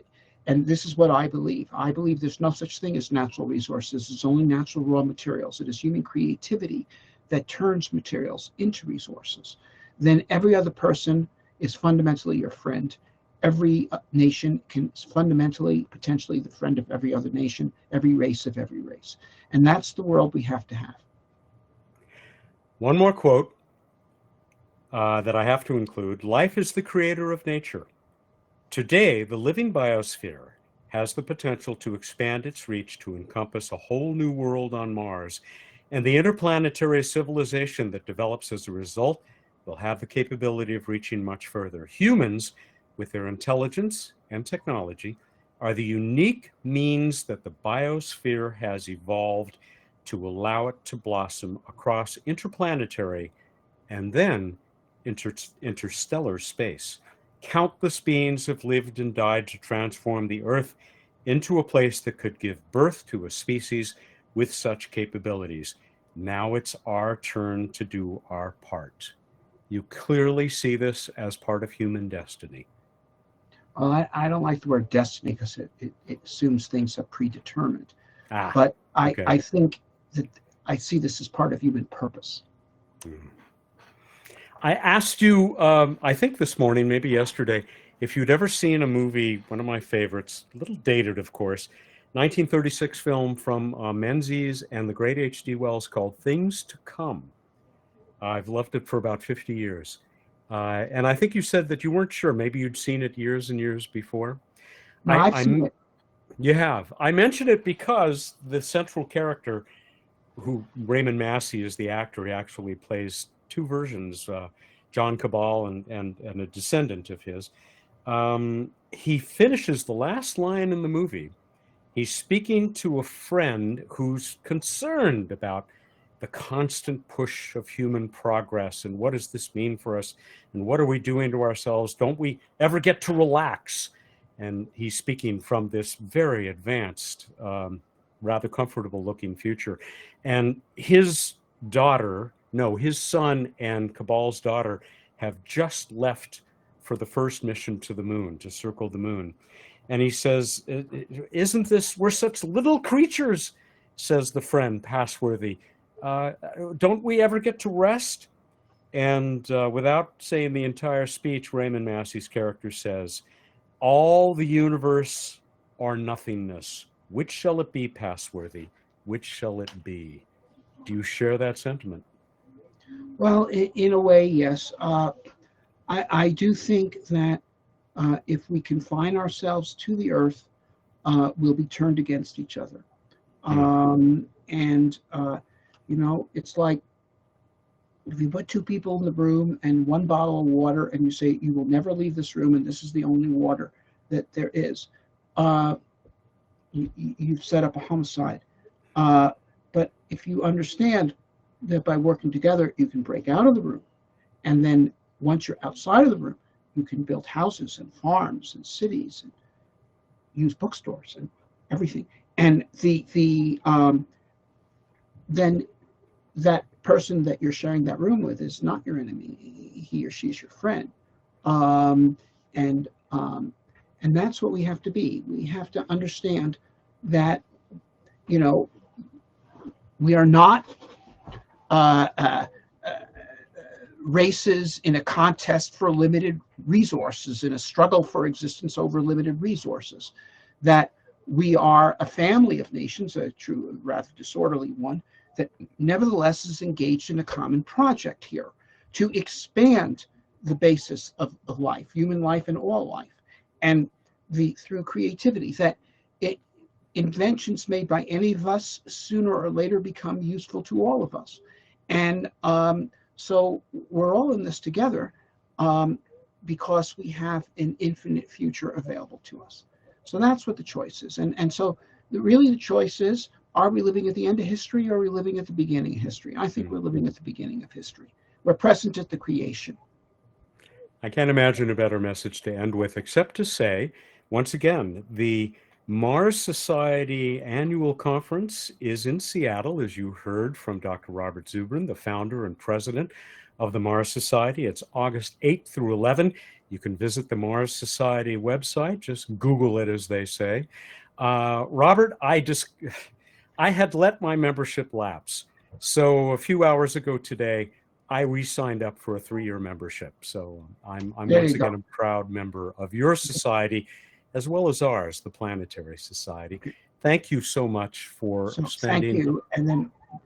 and this is what I believe. I believe there's no such thing as natural resources. It's only natural raw materials. It is human creativity that turns materials into resources. Then every other person is fundamentally your friend. Every nation can fundamentally, potentially the friend of every other nation, every race of every race. And that's the world we have to have. One more quote that I have to include. Life is the creator of nature. Today, the living biosphere has the potential to expand its reach to encompass a whole new world on Mars, and the interplanetary civilization that develops as a result will have the capability of reaching much further. Humans with their intelligence and technology, are the unique means that the biosphere has evolved to allow it to blossom across interplanetary and then interstellar space. Countless beings have lived and died to transform the Earth into a place that could give birth to a species with such capabilities. Now it's our turn to do our part. You clearly see this as part of human destiny. Well, I don't like the word destiny because it assumes things are predetermined. Ah, But okay. I think that I see this as part of human purpose. I asked you, I think this morning, maybe yesterday, if you'd ever seen a movie, one of my favorites, a little dated, of course, 1936 film from Menzies and the great H.G. Wells called Things to Come. I've loved it for about 50 years. And I think you said that you weren't sure. Maybe you'd seen it years and years before. No, I've seen it. You have. I mention it because the central character, who Raymond Massey is the actor, he actually plays two versions, John Cabal and a descendant of his. He finishes the last line in the movie. He's speaking to a friend who's concerned about the constant push of human progress and what does this mean for us and what are we doing to ourselves? Don't we ever get to relax? And he's speaking from this very advanced, rather comfortable looking future. And his son and Cabal's daughter have just left for the first mission to the moon, to circle the moon. And he says, isn't this, we're such little creatures, says the friend, Passworthy. Don't we ever get to rest? And without saying the entire speech, Raymond Massey's character says, all the universe or nothingness. Which shall it be, Passworthy? Which shall it be? Do you share that sentiment? Well, in a way, yes. I do think that if we confine ourselves to the Earth, we'll be turned against each other. It's like if you put two people in the room and one bottle of water and you say, you will never leave this room and this is the only water that there is, you've set up a homicide. But if you understand that by working together, you can break out of the room. And then once you're outside of the room, you can build houses and farms and cities and use bookstores and everything. And then that person that you're sharing that room with is not your enemy. He or she is your friend. And that's what we have to be. We have to understand that, we are not races in a contest for limited resources, in a struggle for existence over limited resources, that we are a family of nations, a true, rather disorderly one, that nevertheless is engaged in a common project here to expand the basis of life, human life and all life, and through creativity, that inventions made by any of us sooner or later become useful to all of us. And so we're all in this together because we have an infinite future available to us. So that's what the choice is. And so really the choice is, are we living at the end of history or are we living at the beginning of history? I think we're living at the beginning of history. We're present at the creation. I can't imagine a better message to end with, except to say, once again, the Mars Society annual conference is in Seattle, as you heard from Dr. Robert Zubrin, the founder and president of the Mars Society. It's August 8th through 11. You can visit the Mars Society website. Just Google it, as they say. Robert, I had let my membership lapse. So a few hours ago today, I re-signed up for a 3-year membership. So I'm once again a proud member of your society, as well as ours, the Planetary Society. Thank you so much for spending. Thank you.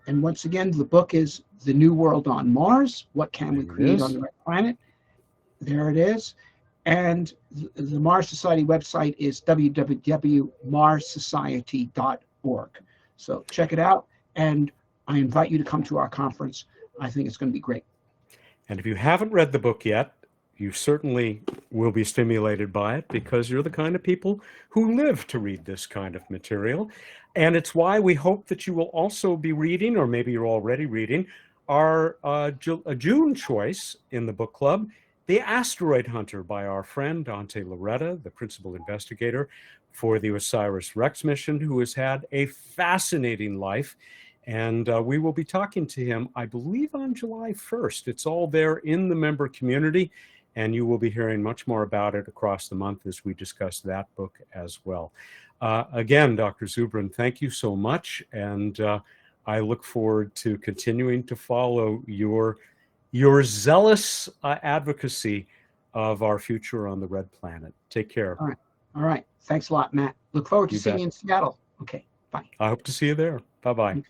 And once again, the book is The New World on Mars. What can we create on the red planet? There it is. And the Mars Society website is www.marssociety.org. So check it out. And I invite you to come to our conference. I think it's going to be great. And if you haven't read the book yet, you certainly will be stimulated by it because you're the kind of people who live to read this kind of material. And it's why we hope that you will also be reading, or maybe you're already reading, our June choice in the book club, The Asteroid Hunter by our friend Dante Loretta, the principal investigator for the OSIRIS-REx mission, who has had a fascinating life. And we will be talking to him, I believe, on July 1st. It's all there in the member community, and you will be hearing much more about it across the month as we discuss that book as well. Again, Dr. Zubrin, thank you so much, and I look forward to continuing to follow your zealous advocacy of our future on the Red Planet. Take care. All right. All right. Thanks a lot, Matt. Look forward to You seeing bet. you in Seattle. Okay. Bye. I hope to see you there. Bye-bye. Okay.